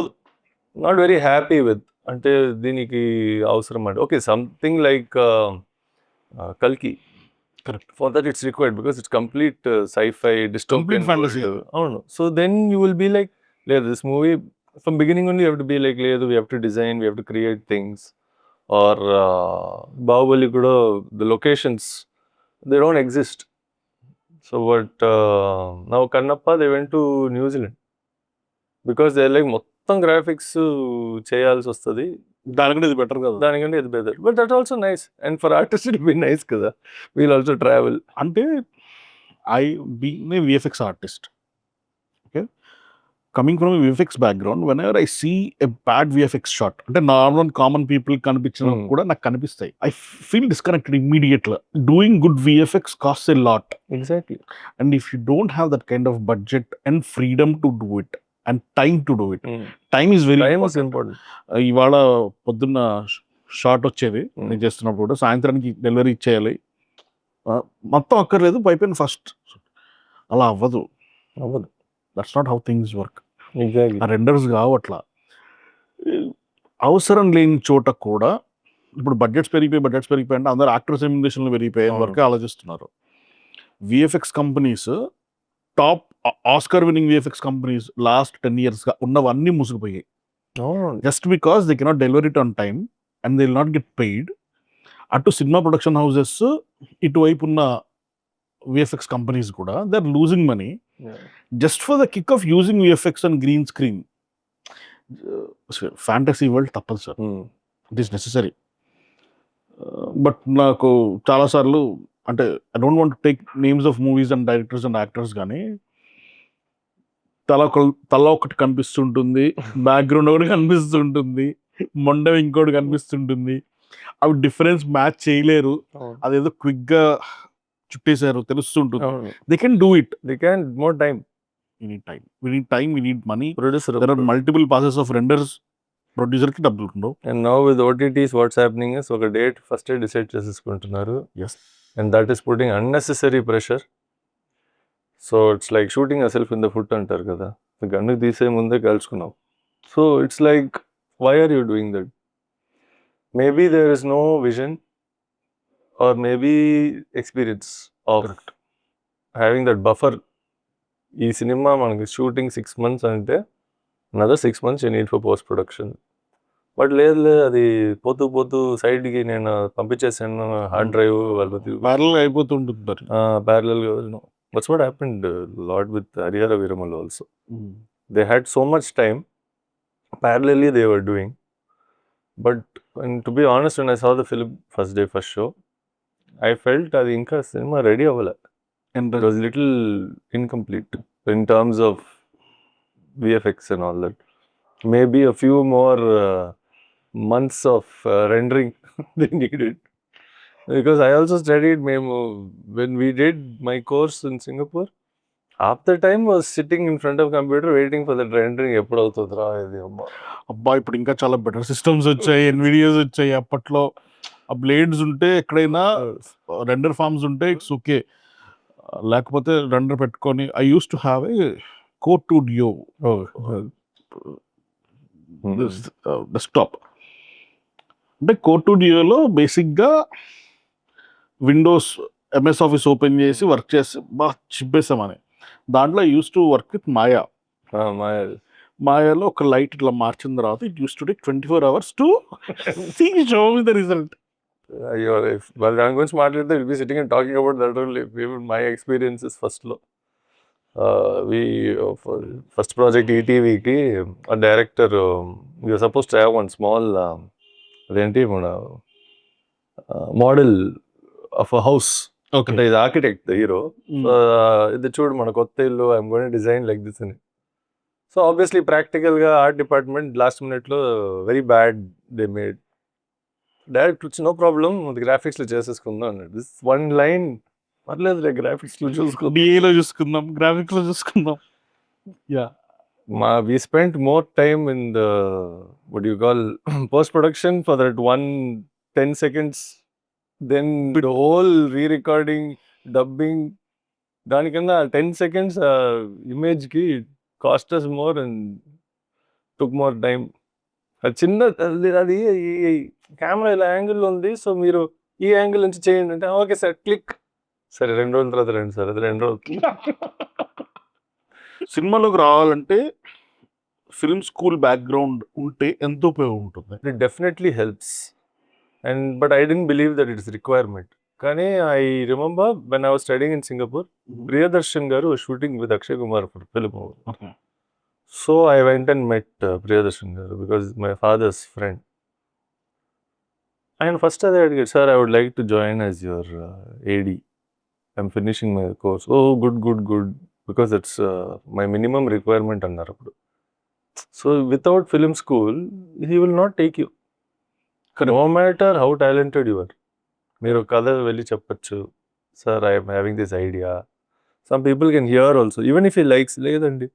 not very happy with. అంటే దీనికి అవసరం అంటే okay something like కల్కి, correct, for that it's required because it's complete scifi dystopian fantasy. అవును. So then you will be like, లేదు this movie from beginning only you have to be like, లేదు we have to design, we have to create things. Or Baahubali కూడా the locations they don't exist. So but now Kannappa they went to New Zealand because they're like మొత్తం graphics చేయాల్సి వస్తుంది, దానికంటే ఇది better కదా, దానికంటే ఇది better. But that also nice and for artist it be nice కదా, వీల్ ఆల్సో ట్రావెల్. అంటే I being a VFX artist, okay, coming from VFX background, whenever I see a bad VFX shot, అంటే normal common people కనిపించిన కూడా నాకు కనిపిస్తాయి, I feel disconnected ఇమ్మీడియట్గా. Doing good VFX cost a lot. Exactly. And if you don't have that kind of budget and freedom to do it and time to do it, time is very important. ఇవాళ పొద్దున్న short వచ్చేది నేను చేస్తున్నప్పుడు కూడా, సాయంత్రానికి delivery ఇచ్చేయాలి, మొత్తం అక్కర్లేదు పైపోయిన ఫస్ట్, అలా అవ్వదు. That's not how things work. Exactly. ఆ రెండర్స్ కావట్లా. అవసరం లేని చోట కూడా ఇప్పుడు బడ్జెట్స్ పెరిగిపోయి అంటే అందరూ యాక్టర్స్ ఎమ్యులేషన్లు పెరిగిపోయే వరకు ఆలోచిస్తున్నారు. VFX companies, top Oscar winning VFX companies last 10 yearsగా ఉన్నవన్నీ మూసుకుపోయాయి. Just because they cannot deliver it on time and they will not get paid. అటు సినిమా ప్రొడక్షన్ హౌసెస్, ఇటువైపు ఉన్న విఎఫ్ఎక్స్ కంపెనీస్ కూడా they are losing money just for the kick of using VFX and green screen. Fantasy world తప్పదు sir, it is necessary. But నాకు చాలాసార్లు, అంటే I don't want to take names of movies and directors and actors, కానీ తల ఒకటి కనిపిస్తుంటుంది, background ఒకటి కనిపిస్తుంటుంది, మొండం ఇంకోటి కనిపిస్తుంటుంది, అవి డిఫరెన్స్ మ్యాచ్ చేయలేరు, అదేదో క్విక్గా చుట్టేశారు తెలుస్తుంటుంది. They can do it, they can more time. we need money. Producer, there are multiple passes of renders. Producer కి డబ్బులు ఉండవు. And now with OTTs what's happening is ఒక డేట్ ఫస్ట్ డిసైడ్ చేసేసుకుంటున్నారు. Yes. And that is putting unnecessary pressure. So it's like shooting yourself in the foot అంటారు కదా, gun తీసే ముందే కాల్చుకున్నావు. So it's like, why are you doing that? Maybe there is no vision or maybe experience of having that buffer. ఈ cinema మనకి shooting 6 months అంటే another 6 months you need for post production. But లేదు అది పోతూ సైడ్కి నేను పంపించేసాను hard drive, వాళ్ళది parallel అయిపోతుంటుంది. ప్యారలల్గా That's what happened a lot with Hara Veeramallu also. They had so much time. Parallelly, they were doing. But and to be honest, when I saw the film first day, first show, I felt అది ఇంకా cinema ready అవ్వలే. And It was little incomplete in terms of VFX and all that. Maybe a few more months of rendering they needed. Because I also studied when we did my course in Singapore. Half the time was sitting in front of computer waiting for the rendering. ఎప్పుడు అవుతుందిరా ఇది అమ్మా. అబ్బా ఇప్పుడు ఇంకా చాలా better systems వచ్చాయి, ఎన్విడియోస్ వచ్చాయి. అప్పట్లో ఆ బ్లేడ్స్ ఉంటే ఎక్కడైనా రెండర్ ఫార్మ్స్ ఉంటే ఇట్స్ ఓకే, లేకపోతే రెండర్ పెట్టుకొని I use to have a core two duo desktop. అంటే కోర్ టు డియోలో బేసిక్గా విండోస్ ఎంఎస్ ఆఫీస్ ఓపెన్ చేసి వర్క్ చేసి బాగా చింపేసామని. దాంట్లో use to work with Maya. మాయాలో ఒక లైట్ ఇట్లా మార్చిన తర్వాత it use to take 24 hours to show me the result. అయ్యో, వాళ్ళు దాని గురించి మాట్లాడితే will be sitting and talking about that only. My experiences ఫస్ట్లో ఫస్ట్ ప్రాజెక్ట్ ఈటీవీకి ఆ director you suppose to have one small అదేంటి మన మోడల్ ఆఫ్ అ హౌస్. అంటే ఇది ఆర్కిటెక్ట్ హీరో, ఇది చూడు మన కొత్త ఇల్లు, I'm going design like this అని. సో ఆబ్వియస్లీ ప్రాక్టికల్గా ఆర్ట్ డిపార్ట్మెంట్ లాస్ట్ మినిట్లో very bad they made. Direct వచ్చి నో ప్రాబ్లం గ్రాఫిక్స్లో చేసేసుకుందాం అన్నాడు. దిస్ వన్ లైన్ పర్లేదు గ్రాఫిక్స్లో చూసుకుందాం, డిఏలో చూసుకుందాం, గ్రాఫిక్స్లో చూసుకుందాం. Yeah, we spent more time in the what do you call post production for that 10 seconds, then the whole re-recording, dubbing. దానికన్నా 10 seconds image కి cost us more and took more time. అది చిన్న అది camera ఇలా యాంగిల్లో ఉంది, so మీరు ఈ యాంగిల్ నుంచి చేయండి అంటే ఓకే సార్ క్లిక్, సరే 2 రోజుల తర్వాత రండి సార్, అది 2 రోజులు. సినిమాలోకి రావాలంటే ఫిల్మ్ స్కూల్ బ్యాక్గ్రౌండ్ ఉంటే ఎంతో ఉపయోగం ఉంటుంది. It definitely helps, but I didn't believe that it is requirement. కానీ I remember when I was studying in Singapore, Priyadarshan garu was shooting with Akshay Kumar for film. Okay. So I went and met Priyadarshan garu because my father's friend. And first I said, sir, I would like to join as your AD. I'm finishing my course. Oh, good. Because that's my minimum requirement అన్నారు అప్పుడు. So without film school, he will not take you. No matter how talented you are. మీరు కథ వెళ్ళి చెప్పచ్చు, sir I'm having this idea. Some people can hear also, even if he likes. లేదండి,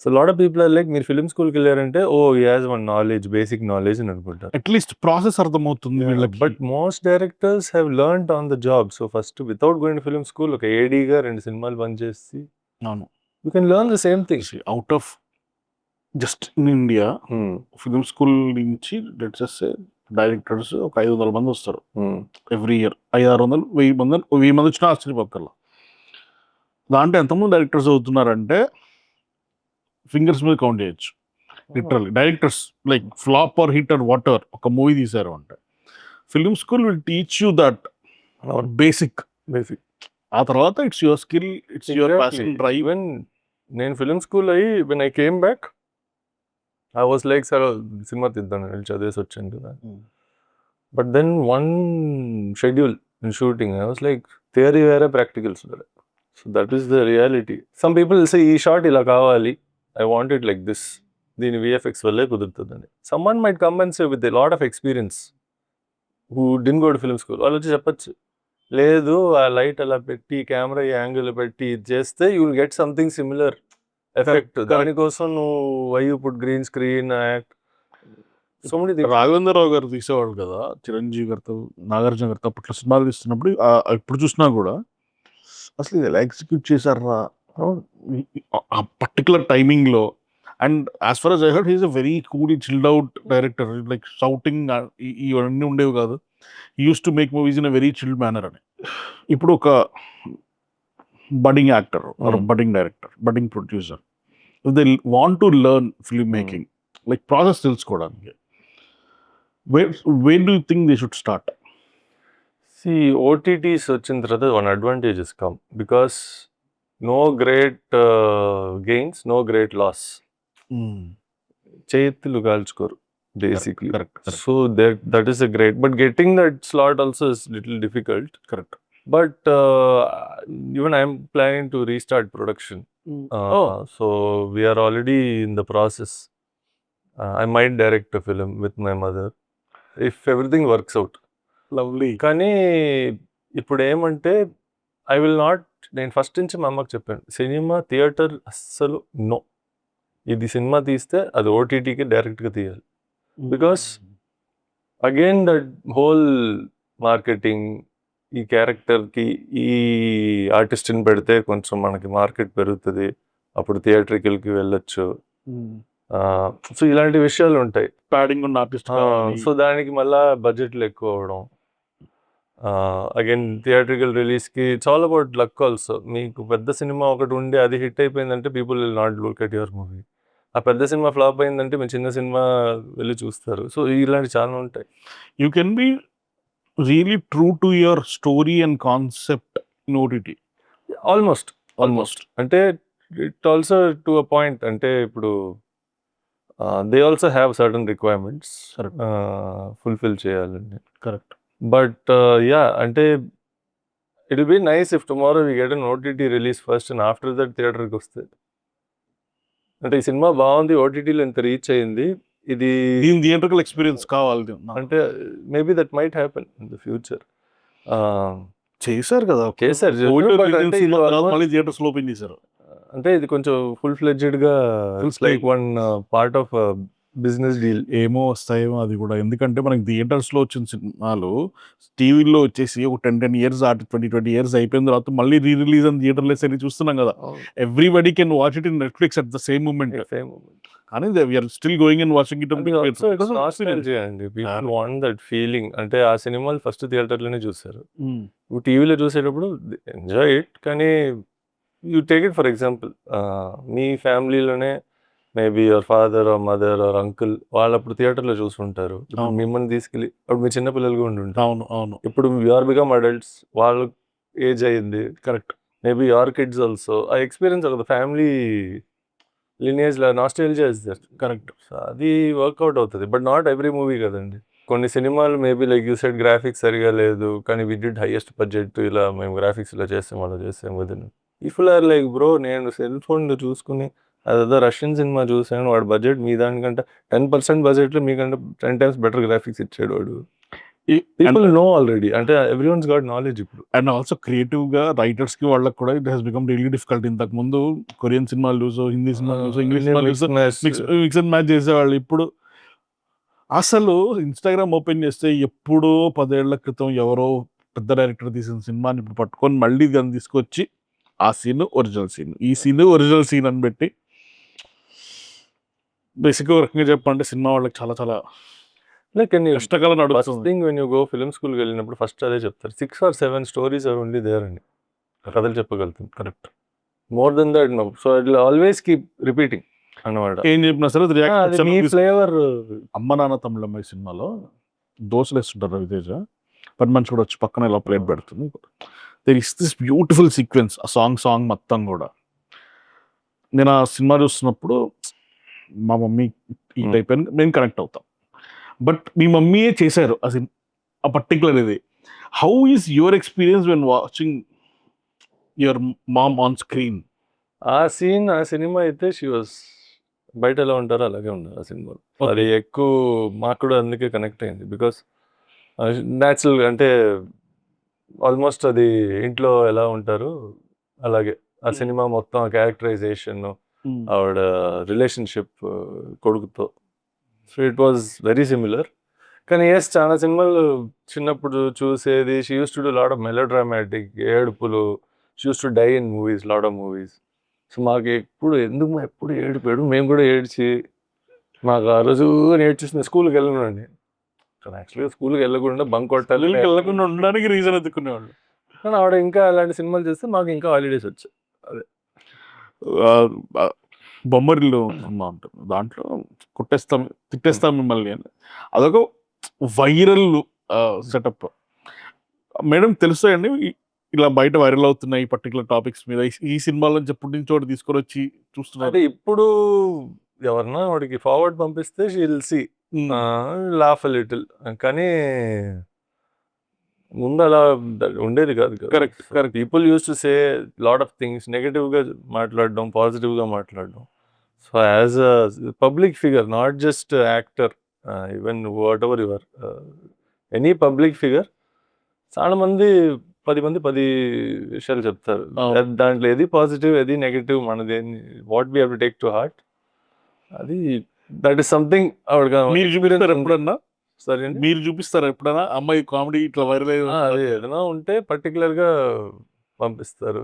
so lot of people are like మీరు film స్కూల్కి వెళ్ళారంటే oh he has one knowledge, basic knowledge అని అనుకుంటారు. అట్లీస్ట్ ప్రాసెస్ అర్థమవుతుంది వీళ్ళకి. But most directors have learned on the job. So first without going to film school ఒక ఏడీగా 2 సినిమాలు పనిచేసి అవును, you can learn the same thing. Out of just in India film school నుంచి లెట్స్ సే డైరెక్టర్స్ ఒక 500 మంది వస్తారు every year. 500-600 1000 మంది వచ్చినా ఆశ్చర్యపోకల్లా. దాంట్లో ఎంతమంది డైరెక్టర్స్ అవుతున్నారంటే ఫింగర్స్ మీద కౌంట్ చేయొచ్చు. Literally directors like flop or hit or whatever ఒక మూవీ తీశారు అంటే film school will teach you that basic. ఆ తర్వాత it's your skill, it's your passion drive. Even నేను ఫిల్మ్ స్కూల్ అయ్యి when I came back I was like, sir, cinema తీద్దాను వెళ్ళి చదివేసి వచ్చాను కదా. But then one schedule in shooting I was like theory వేరే, ప్రాక్టికల్స్ వేరే. So that is the reality. Some people say ఈ షాట్ ఇలా కావాలి, I want it like this, దీని విఎఫ్ఎక్స్ వల్లే కుదురుతుందని. Someone might come and say with a lot of experience who didn't go to film school. వాళ్ళు వచ్చి చెప్పచ్చు, లేదు ఆ లైట్ అలా పెట్టి కెమెరా ఈ యాంగిల్ పెట్టి ఇది చేస్తే you will get something similar effect. దానికోసం నువ్వు why you put green screen act. So Raghavendra Rao garu తీసేవాడు కదా, చిరంజీవి గారితో, నాగార్జున గారితో అప్పట్లో సినిమాలు తీస్తున్నప్పుడు ఇప్పుడు చూసినా కూడా అసలు ఇది ఎలా ఎగ్జిక్యూట్ చేశారా ఆ పర్టికులర్ టైమింగ్లో. And as for as I heard, he's a very cool, chilled out director. Like shouting ఇవన్నీ ఉండేవి కాదు. He used to make movies in a very chilled manner అని. ఇప్పుడు ఒక budding actor or budding director, budding producer, if they want to learn filmmaking, like process తెలుసుకోవడానికి, where do you think they should start? See, OTTs వచ్చిన తర్వాత one advantage has come because no great gains, no great loss. చేతులు కాల్చుకోరు basically. Correct. So that is a great, but getting that slot also is little difficult. Correct. But even I'm planning to restart production. So we are already in the process. I might direct a film with my mother if everything works out. Lovely. కానీ ఇప్పుడు ఏమంటే I will not, నేను first నుంచి మా అమ్మకి చెప్పాను, cinema theatre అస్సలు no. ఇది సినిమా తీస్తే అది ఓటీటీకి డైరెక్ట్గా తీయాలి. Because again that whole marketing, ఈ క్యారెక్టర్కి ఈ ఆర్టిస్ట్ని పెడితే కొంచెం మనకి మార్కెట్ పెరుగుతుంది, అప్పుడు థియేటర్కి వెళ్ళొచ్చు. సో ఇలాంటి విషయాలు ఉంటాయి. ప్యాడింగ్ ఉన్న ఆర్టిస్ట్. సో దానికి మళ్ళా బడ్జెట్లు ఎక్కువ అవడం. అగైన్ థియేట్రికల్ రిలీజ్కి it's all about luck also. మీకు పెద్ద సినిమా ఒకటి ఉండి అది హిట్ అయిపోయిందంటే people will not look at your movie. ఆ పెద్ద సినిమా ఫ్లాప్ అయిందంటే మీ చిన్న సినిమా వెళ్ళి చూస్తారు. సో ఇలాంటి చాలా ఉంటాయి. You can be really true to your story and concept in OTT. Almost అంటే it also to a point. అంటే ఇప్పుడు they also have certain requirements fulfil చేయాలండి. కరెక్ట్. బట్ యా, అంటే it will be nice if tomorrow we get an OTT release first and after that థియేటర్కి వస్తే. అంటే ఈ cinema బాగుంది, ఓటీటీలో ఇంత రీచ్ అయింది, ఇది థియేటర్కల్ ఎక్స్పీరియన్స్ కావాలి అంటే maybe that might happen in the future. చేశారు కదా, మళ్ళీ థియేటర్స్ ఓపెన్ చేశారు. అంటే ఇది కొంచెం ఫుల్ ఫ్లెడ్జ్డ్గా like one part of business deal. ఏమో వస్తాయేమో అది కూడా, ఎందుకంటే మనకి థియేటర్స్లో వచ్చిన సినిమాలు టీవీలో వచ్చేసి ఒక 10 years 20 years అయిపోయిన తర్వాత మళ్ళీ రీ రిలీజ్ అని థియేటర్లెస్ అని చూస్తున్నాం కదా. Everybody can watch it in Netflix at the same moment. కానీ we're still going and watching it. People want that feeling. అంటే ఆ సినిమాలు ఫస్ట్ థియేటర్లోనే చూసారు, టీవీలో చూసేటప్పుడు ఎంజాయ్ ఇట్. కానీ you take it for example, మీ ఫ్యామిలీలోనే maybe your father or mother or uncle వాళ్ళు అప్పుడు థియేటర్లో చూసుకుంటారు, మిమ్మల్ని తీసుకెళ్ళి అప్పుడు మీ చిన్నపిల్లలుగా ఉండుంటారు. అవును. ఇప్పుడు యూఆర్ బికమ్ అడల్ట్స్, వాళ్ళ ఏజ్ అయ్యింది. Correct. Maybe your kids also ఆ ఎక్స్పీరియన్స్ ఒక ఫ్యామిలీ లినియేజ్లో నాస్టాల్జియా ఇస్ దట్. కరెక్ట్. అది వర్కౌట్ అవుతుంది, బట్ నాట్ ఎవ్రీ మూవీ కదండి. కొన్ని సినిమాలు maybe like you said graphics సరిగా లేదు, కానీ వి డిడ్ హైయెస్ట్ బడ్జెట్, ఇలా మేము గ్రాఫిక్స్ ఇలా చేస్తాం అలా చేస్తాం వదిన. ఇఫ్ ఆర్ లైక్ బ్రో, నేను సెల్ ఫోన్లో చూసుకుని అదేదో రష్యన్ సినిమా చూసాను, వాడు బడ్జెట్ మీ దానికంటే 10% బడ్జెట్లో మీకంటే 10 times బెటర్ గ్రాఫిక్స్ ఇచ్చాడు వాడు. పీపుల్ నో ఆల్రెడీ, అంటే ఎవ్రీవన్స్ గాట్ నాలెడ్జ్ ఇప్పుడు. అండ్ ఆల్సో క్రియేటివ్గా రైటర్స్కి వాళ్ళకి కూడా it has become really difficult. ఇంతకు ముందు కొరియన్ సినిమాలు చూసో, హిందీ సినిమాలు చూసో, ఇంగ్లీష్ సినిమాలు చూసో మిక్స్ అండ్ మ్యాచ్ చేసేవాళ్ళు. ఇప్పుడు అసలు ఇన్స్టాగ్రామ్ ఓపెన్ చేస్తే ఎప్పుడో 10 ఏళ్ల క్రితం ఎవరో పెద్ద డైరెక్టర్ తీసిన సినిమాని ఇప్పుడు పట్టుకొని మళ్ళీ దాన్ని తీసుకొచ్చి ఆ సీన్ ఒరిజినల్ సీన్, ఈ సీన్ ఒరిజినల్ సీన్ అని పెట్టి బేసిక్గా రకంగా చెప్పంటే సినిమా వాళ్ళకి చాలా చాలా కష్టకాలం నడుస్తుంది. Thing when you go film స్కూల్కి వెళ్ళినప్పుడు ఫస్ట్ అదే చెప్తారు, 6 or 7 stories are only there అండి, కథలు చెప్పగలుగుతాం. Correct. More then that no. So it will always keep repeating అన్నమాట. ఏం చెప్పినా సరే ఫ్లేవర్. అమ్మ నాన్న తమిళమ్మాయి సినిమాలో దోశలు వేస్తుంటారు రవితేజ, పని మనిషి కూడా వచ్చి పక్కన ఇలా ప్లేట్ పెడుతుంది. There is this beautiful sequence, ఆ సాంగ్ మొత్తం కూడా. నేను ఆ సినిమా చూస్తున్నప్పుడు మా మమ్మీ ఈ టైప్ అని మేము కనెక్ట్ అవుతాం, బట్ మీ మమ్మీయే చేశారు అసలు ఆ పర్టికులర్ ఇది. How is your experience when watching your mom on screen? ఆ సీన్, ఆ సినిమా అయితే షీ వాస్, బయట ఎలా ఉంటారో అలాగే ఉన్నారు ఆ సినిమాలో. అది ఎక్కువ మాకు కూడా అందుకే కనెక్ట్ అయింది. బికాస్ న్యాచురల్, అంటే ఆల్మోస్ట్ అది ఇంట్లో ఎలా ఉంటారు అలాగే ఆ సినిమా మొత్తం, ఆ క్యారెక్టరైజేషన్, ఆవిడ రిలేషన్షిప్ కొడుకుతో. So it was very similar. కానీ ఎస్, చాలా సినిమాలు చిన్నప్పుడు చూసేది, she used to do lot of melodramatic, ఏడుపులు, she used to die in movies, lot of movies. సో మాకు ఎప్పుడు ఏడిపాడు, మేము కూడా ఏడ్చి, మాకు ఆ రోజు నేర్చేసిన స్కూల్కి వెళ్ళనండి. యాక్చువల్గా స్కూల్కి వెళ్ళకుండా బంక్ కొట్టాలి, వెళ్ళకుండా ఉండడానికి రీజన్ ఎత్తుకునేవాళ్ళు. కానీ ఆవిడ ఇంకా అలాంటి సినిమాలు చేస్తే మాకు ఇంకా హాలిడేస్ వచ్చాయి. అదే బొమ్మరిల్లు సినిమా ఉంటుంది, దాంట్లో తిట్టేస్తాం మిమ్మల్ని అని, అదొక వైరల్ సెటప్. మేడం తెలుస్తాయండి, ఇలా బయట వైరల్ అవుతున్నాయి పర్టికులర్ టాపిక్స్ మీద ఈ సినిమాలో ఎప్పటి నుంచి చోటు తీసుకొని వచ్చి చూస్తున్నారు? అంటే ఇప్పుడు ఎవరన్నా వాడికి ఫార్వర్డ్ పంపిస్తే she will see laugh little, కానీ ముందు అలా ఉండేది కాదు. Correct correct. People use to say lot of things, నెగటివ్గా మాట్లాడడం, పాజిటివ్గా మాట్లాడడం. So as a public figure, not just actor, even whatever your any public figure, చాలా మంది 10 మంది 10 విషయాలు చెప్తారు. దాంట్లో ఏది పాజిటివ్ ఏది నెగటివ్ మనది, what we have to take to heart, అది దట్ ఈస్ సంథింగ్. మీరు చూపిస్తారు ఎప్పుడన్నా? సరే, మీరు చూపిస్తారా ఎప్పుడైనా అమ్మాయి కామెడీ ఇట్లా వైరల్ అది ఏదైనా ఉంటే పర్టికులర్గా పంపిస్తారు.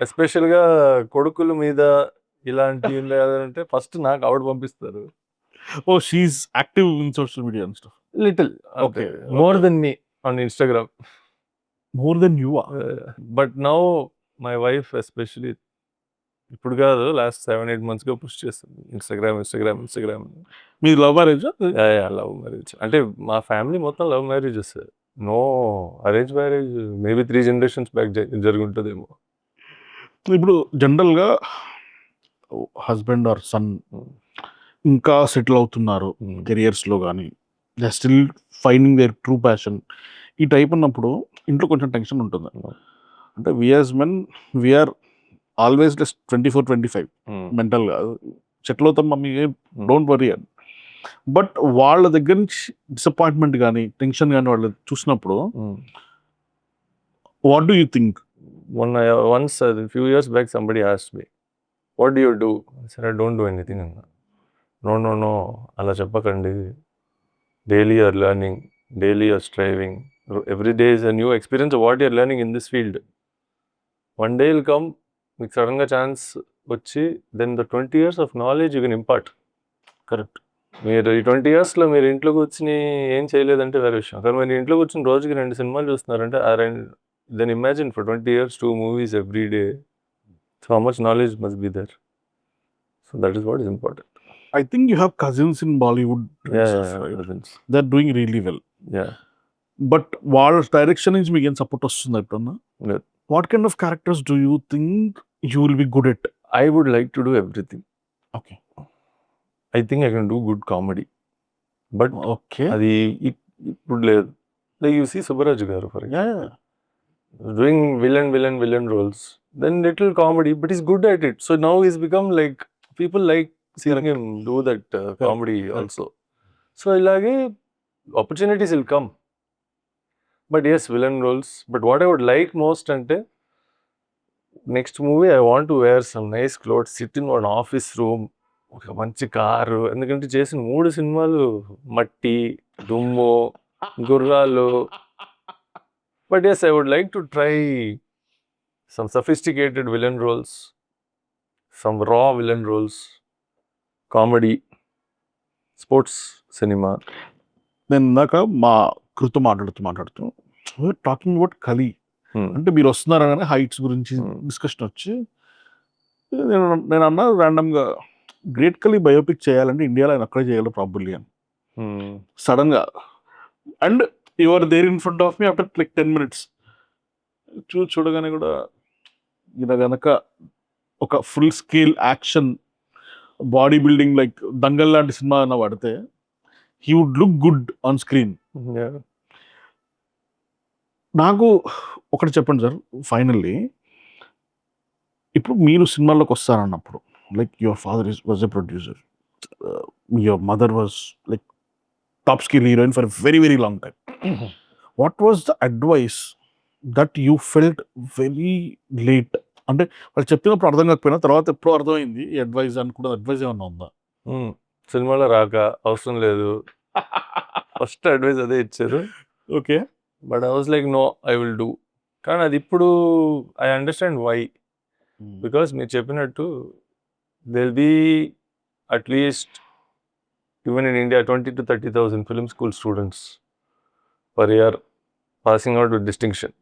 ఎస్పెషల్గా కొడుకుల మీద ఇలాంటి అంటే ఫస్ట్ నాకు ఆవిడ పంపిస్తారు. Oh she is active in social media and stuff. Little, okay, more than me on Instagram. More than you? But now my wife especially ఇప్పుడు కాదు, లాస్ట్ 7-8 monthsగా పుష్ చేస్తుంది ఇన్స్టాగ్రామ్. మీది లవ్ మ్యారేజ్? Love marriage. అంటే మా ఫ్యామిలీ మొత్తం love marriages, no arrange marriage. Maybe 3 generations back జరుగుంటుందేమో. ఇప్పుడు జనరల్గా హస్బెండ్ ఆర్ సన్ ఇంకా సెటిల్ అవుతున్నారు కెరియర్స్లో, కానీ they still finding their true passion, ఈ టైప్ ఉన్నప్పుడు ఇంట్లో కొంచెం టెన్షన్ ఉంటుంది. అంటే we as men we're always just 24-25 మెంటల్గా సెటిల్ అవుతాం మమ్మీ, డోంట్ వరీ అని. బట్ వాళ్ళ దగ్గర నుంచి డిసప్పాయింట్మెంట్ కానీ టెన్షన్ కానీ వాళ్ళు చూసినప్పుడు what do you think? Once a few years back somebody asked me, what do you do? I said, I don't do anything. No, అలా చెప్పకండి. Daily you're learning, daily you're striving, every day is a new experience of what you're learning in this field. One day will come, మీకు సడన్గా chance వచ్చి, then the 20 years of knowledge you can impart. Correct. మీరు ఈ 20 yearsలో మీరు ఇంట్లో కూర్చుని ఏం చేయలేదంటే వేరే విషయం, కానీ మీరు ఇంట్లో కూర్చుని రోజుకి 2 సినిమాలు చూస్తున్నారంటే then imagine for 20 years 2 movies every day. So how much knowledge must be there? So that is what is important. I think you have cousins in Bollywood. Cousins. They're doing really well. Yeah. But వాళ్ళ direction నుంచి మీకు ఏం support వస్తుంది ఎప్పుడన్నా? లేదు. What kind of characters do you think you will be good at? I would like to do everything. Okay. I think I can do good comedy. But okay. అది ఇప్పుడు లేదు. Like you see Subbaraj garu for example. Doing villain roles. Then little comedy, but he's good at it. So now he's become like, people like seeing him do that comedy also. So ilage opportunities will come. But yes, villain roles. But what I would like most ante, next movie I want to wear some nice clothes, sit in an office room, ఒక మంచి car. ఎందుకంటే చేసిన 3 సినిమాలు మట్టి, దుమ్ము, గుర్రాలు. But yes, I would like to try some sophisticated villain roles, some raw villain roles, comedy, sports cinema. నేను ఇందాక మా కృతో మాట్లాడుతూ టాకింగ్ అబౌట్ కలి, అంటే మీరు వస్తున్నారని హైట్స్ గురించి డిస్కషన్ వచ్చి నేను అన్నా ర్యాండమ్గా, గ్రేట్ కలి బయోపిక్ చేయాలంటే ఇండియాలో ఆయన అక్కడే చేయాలి ప్రాబబ్లీ అని సడన్గా. And your there in front of me after like 10 minutes. చూడగానే కూడా ఇలా కనుక ఒక full scale action body building like Dangal లాంటి సినిమా అన్న పడితే he would look good on screen. నాకు ఒకటి చెప్పండి సార్ ఫైనల్లీ, ఇప్పుడు మీరు సినిమాల్లోకి వస్తారన్నప్పుడు, like your father was a producer, your mother was like top skill heroine for very very long time. What was the advice that you felt very late? అంటే వాళ్ళు చెప్పినప్పుడు అర్థం కాకపోయినా తర్వాత ఎప్పుడో అర్థమైంది ఈ అడ్వైస్ అనుకుంటే, అడ్వైస్ ఏమన్నా ఉందా? సినిమాలో రాక అవసరం లేదు, ఫస్ట్ అడ్వైస్ అదే ఇచ్చారు. Okay. But I was like no, I will do. కానీ అది ఇప్పుడు ఐ అండర్స్టాండ్ వై. బికాస్ మీరు చెప్పినట్టు there'll be at least even in India 20,000 to 30,000 film school students per year passing out with distinction.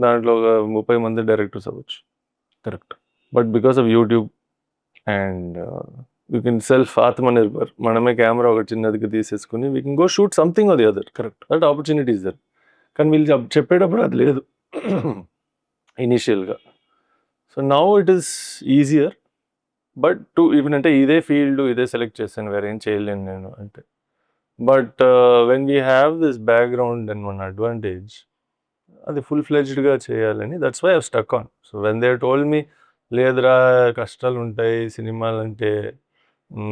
దాంట్లో ఒక 30 మంది డైరెక్టర్స్ అవ్వచ్చు. Correct. But because of YouTube and you can self ఆత్మనిర్భర్, మనమే కెమెరా ఒక చిన్నదిగా తీసేసుకుని we can go shoot something or the other. Correct. That opportunity is there. కానీ వీళ్ళు చెప్పేటప్పుడు అది లేదు. ఇనీషియల్గా. So now it is easier, but even అంటే ఇదే ఫీల్డ్ ఇదే సెలెక్ట్ చేశాను, వేరేం చేయలేను నేను అంటే. But when we have this background and one advantage, అది ఫుల్ ఫ్లెడ్జ్డ్గా చేయాలని, that's why I stuck on. So when they told me లేదురా కష్టాలు ఉంటాయి సినిమాలు అంటే,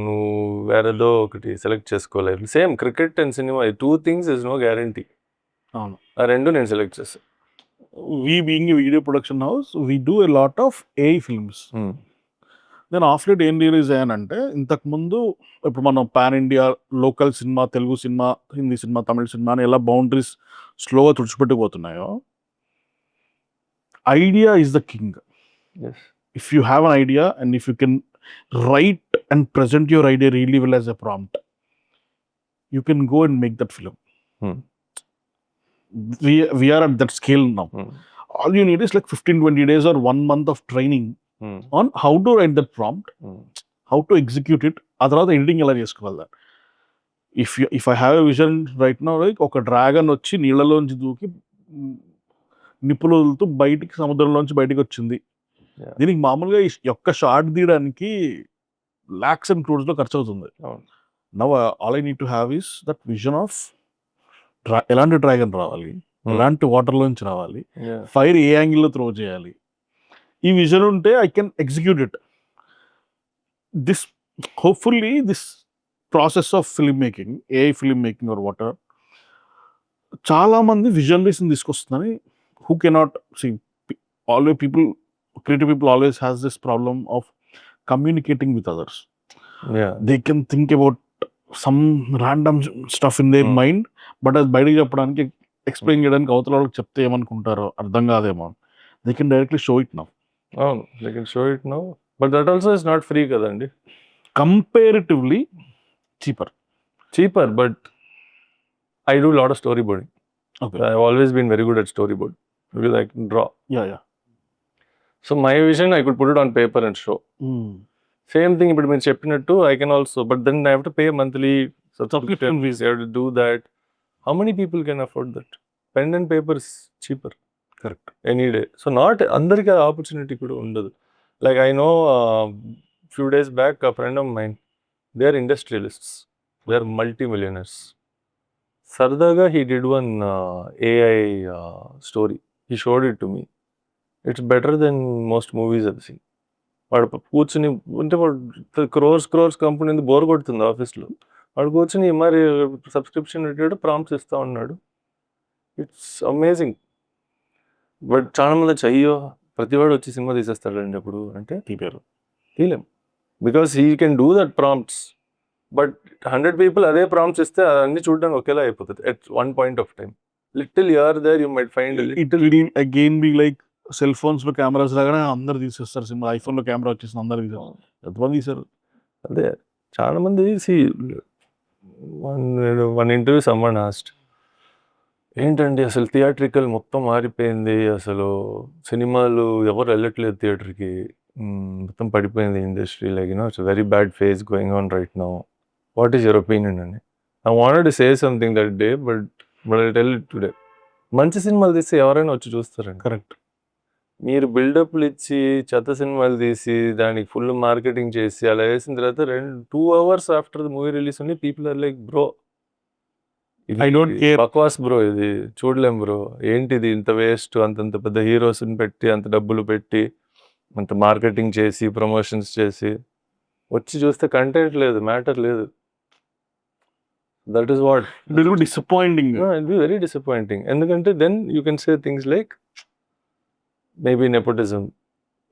నువ్వు వేరేదో ఒకటి సెలెక్ట్ చేసుకోలేదు. Same cricket and cinema, 2 things is no guarantee. అవును. ఆ 2 నేను సెలెక్ట్ చేశాను. We being a video production house, we do a lot of AI films. నేను ఆఫ్ లైట్ ఏం రియలైజ్ అయ్యానంటే, ఇంతకుముందు ఇప్పుడు మనం pan India local cinema, Telugu cinema, Hindi cinema, Tamil cinema అని ఎలా బౌండరీస్ స్లోగా తుడిచిపెట్టుకుపోతున్నాయో, idea is the king. If you have an idea and if you can write and present your idea really well as a prompt, you can go and make that film. We are at that scale now. All you need is like 15-20 days or 1 month of training on how to write that prompt, how to execute it, ఆ తర్వాత editing ఎలా చేసుకోవాలి. If I have a vision right now, like ఒక dragon వచ్చి నీళ్ళలోంచి దూకి నిప్పులు వదులుతూ బయటికి సముద్రంలోంచి బయటికి వచ్చింది. దీనికి మామూలుగా ఈ ఒక్క షార్ట్ తీయడానికి lakhs and crores లో ఖర్చు అవుతుంది. Now all I need to have is that vision of ఎలాంటి డ్రాగన్ రావాలి, ఎలాంటి వాటర్లోంచి రావాలి, ఫైర్ ఏ యాంగిల్లో త్రో చేయాలి, ఈ విజన్ ఉంటే I can execute it. This hopefully this process of film making, AI film making or whatever, చాలామంది విజనరీస్ని తీసుకొస్తుందని, who cannot see, always people, creative people always has this problem of communicating with others. They can think about some random stuff in their mind, but అది బయటకు చెప్పడానికి, explain చేయడానికి అవతల వాళ్ళకి చెప్తే ఏమనుకుంటారో అర్థం కాదేమో, they can directly show it now. అవును, they can show it now, but that also is not free కదండి. Comparatively cheaper, but I do lot of storyboarding. I have always been very good at storyboard because I can draw. So my vision I could put it on paper and show. Same thing ఇప్పుడు మీరు చెప్పినట్టు I can also, but then I have to pay monthly subscription fees. I have to do that. How many people can afford that? Pen and paper is cheaper. Correct. Any day. So not andariki aa opportunity kuda undadu. Like I know few days back a friend of mine, they are industrialists, they are multi-millionaires. Sardaga he did one AI story. He showed it to me. It's better than most movies I've seen. వాడు కూర్చుని అంటే వాడు crores company bore కొడుతుంది ఆఫీస్లో, వాడు కూర్చుని మరి subscription పెట్టాడు, ప్రాంప్ట్స్ ఇస్తూ ఉన్నాడు. It's amazing. బట్ చాలా మంది అయ్యో ప్రతివాడు వచ్చి సినిమా తీసేస్తాడండి అప్పుడు అంటే తీలేం, because he can do that prompts. But 100 people అదే ప్రాంప్ట్స్ ఇస్తే అన్ని చూడడానికి ఒకేలా అయిపోతుంది at one point of time. Little you're there you might find it will again be like cell phones లో కెమెరాస్ లాగానే అందరు తీసేస్తారు సినిమా. ఐఫోన్ లో కెమెరా వచ్చేసింది, అందరు తీసేస్తారు. ఎంతమంది తీసారు? అదే చాలా మంది. వన్ ఇంటర్వ్యూ సమ్మన్ ఆస్క్డ్, ఏంటండి అసలు థియేట్రికల్ మొత్తం మారిపోయింది, అసలు సినిమాలు ఎవరు వెళ్ళట్లేదు థియేటర్కి, మొత్తం పడిపోయింది industry, like you know it's very bad phase going on right now, what is your opinion అని. I wanted to say something that day, but I tell it today. మంచి సినిమాలు తీస్తే ఎవరైనా వచ్చి చూస్తారండి. కరెక్ట్. మీరు బిల్డప్లు ఇచ్చి చెత్త సినిమాలు తీసి దానికి ఫుల్ మార్కెటింగ్ చేసి అలా వేసిన తర్వాత 2 hours after the movie release ఉంది, people are like bro I don't care, బక్వాస్ బ్రో, ఇది చూడలేం బ్రో, ఏంటిది ఇంత వేస్ట్, అంతంత పెద్ద హీరోస్ని పెట్టి అంత డబ్బులు పెట్టి అంత మార్కెటింగ్ చేసి ప్రమోషన్స్ చేసి వచ్చి చూస్తే కంటెంట్ లేదు, మ్యాటర్ లేదు. That is what it will be disappointing. It be very disappointing. ఎందుకంటే then you can say things like maybe nepotism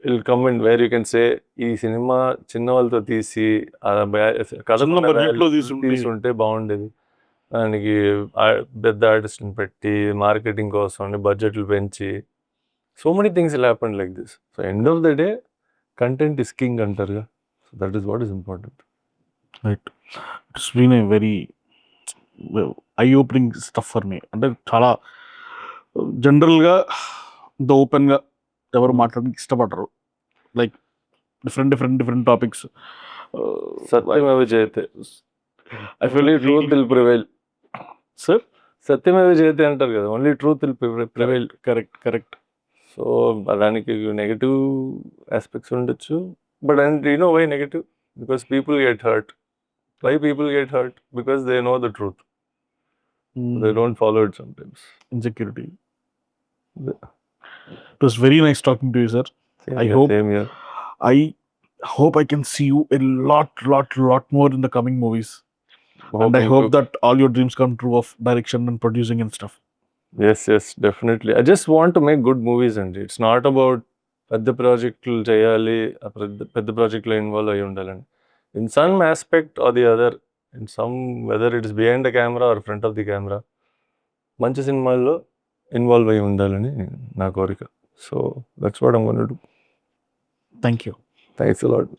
will come in where you can say ఈ సినిమా చిన్న వాళ్ళతో తీసి తీసుంటే బాగుండేది, దానికి పెద్ద ఆర్టిస్ట్ని పెట్టి మార్కెటింగ్ కోసం బడ్జెట్లు పెంచి, so many things will happen like this. So end of the day content is king అంటారుగా, so that is what is important. Right. It's been a very eye opening stuff for me. అంటే చాలా జనరల్గా ఇంత ఓపెన్గా ఎవరు మాట్లాడడానికి ఇష్టపడరు, like different topics. సత్యమేవ జయతే, I feel truth will prevail. Sir సత్యమేవ జయతే అంటారు కదా, only truth will prevail. Correct. So దానికి నెగటివ్ ఆస్పెక్ట్స్ ఉండొచ్చు. But and you know why negative? Because people get hurt. Why people get hurt? Because they know the truth. They don't follow it sometimes. Insecurity. The- It was very nice talking to you, sir. Same here. I hope I can see you a lot more in the coming movies. And I Hoping hope to- that all your dreams come true of direction and producing and stuff. Yes, definitely. I just want to make good movies and it's not about పెద్ద ప్రాజెక్టులు చేయాలి, పెద్ద ప్రాజెక్టులో involve అయ్యి ఉండాలని. In some aspect or the other, in some whether it's behind the camera or front of the camera, మంచి సినిమాల్లో involve అయ్యి ఉండాలని నా కోరిక. So that's what I'm gonna do. Thank you. Thanks a lot.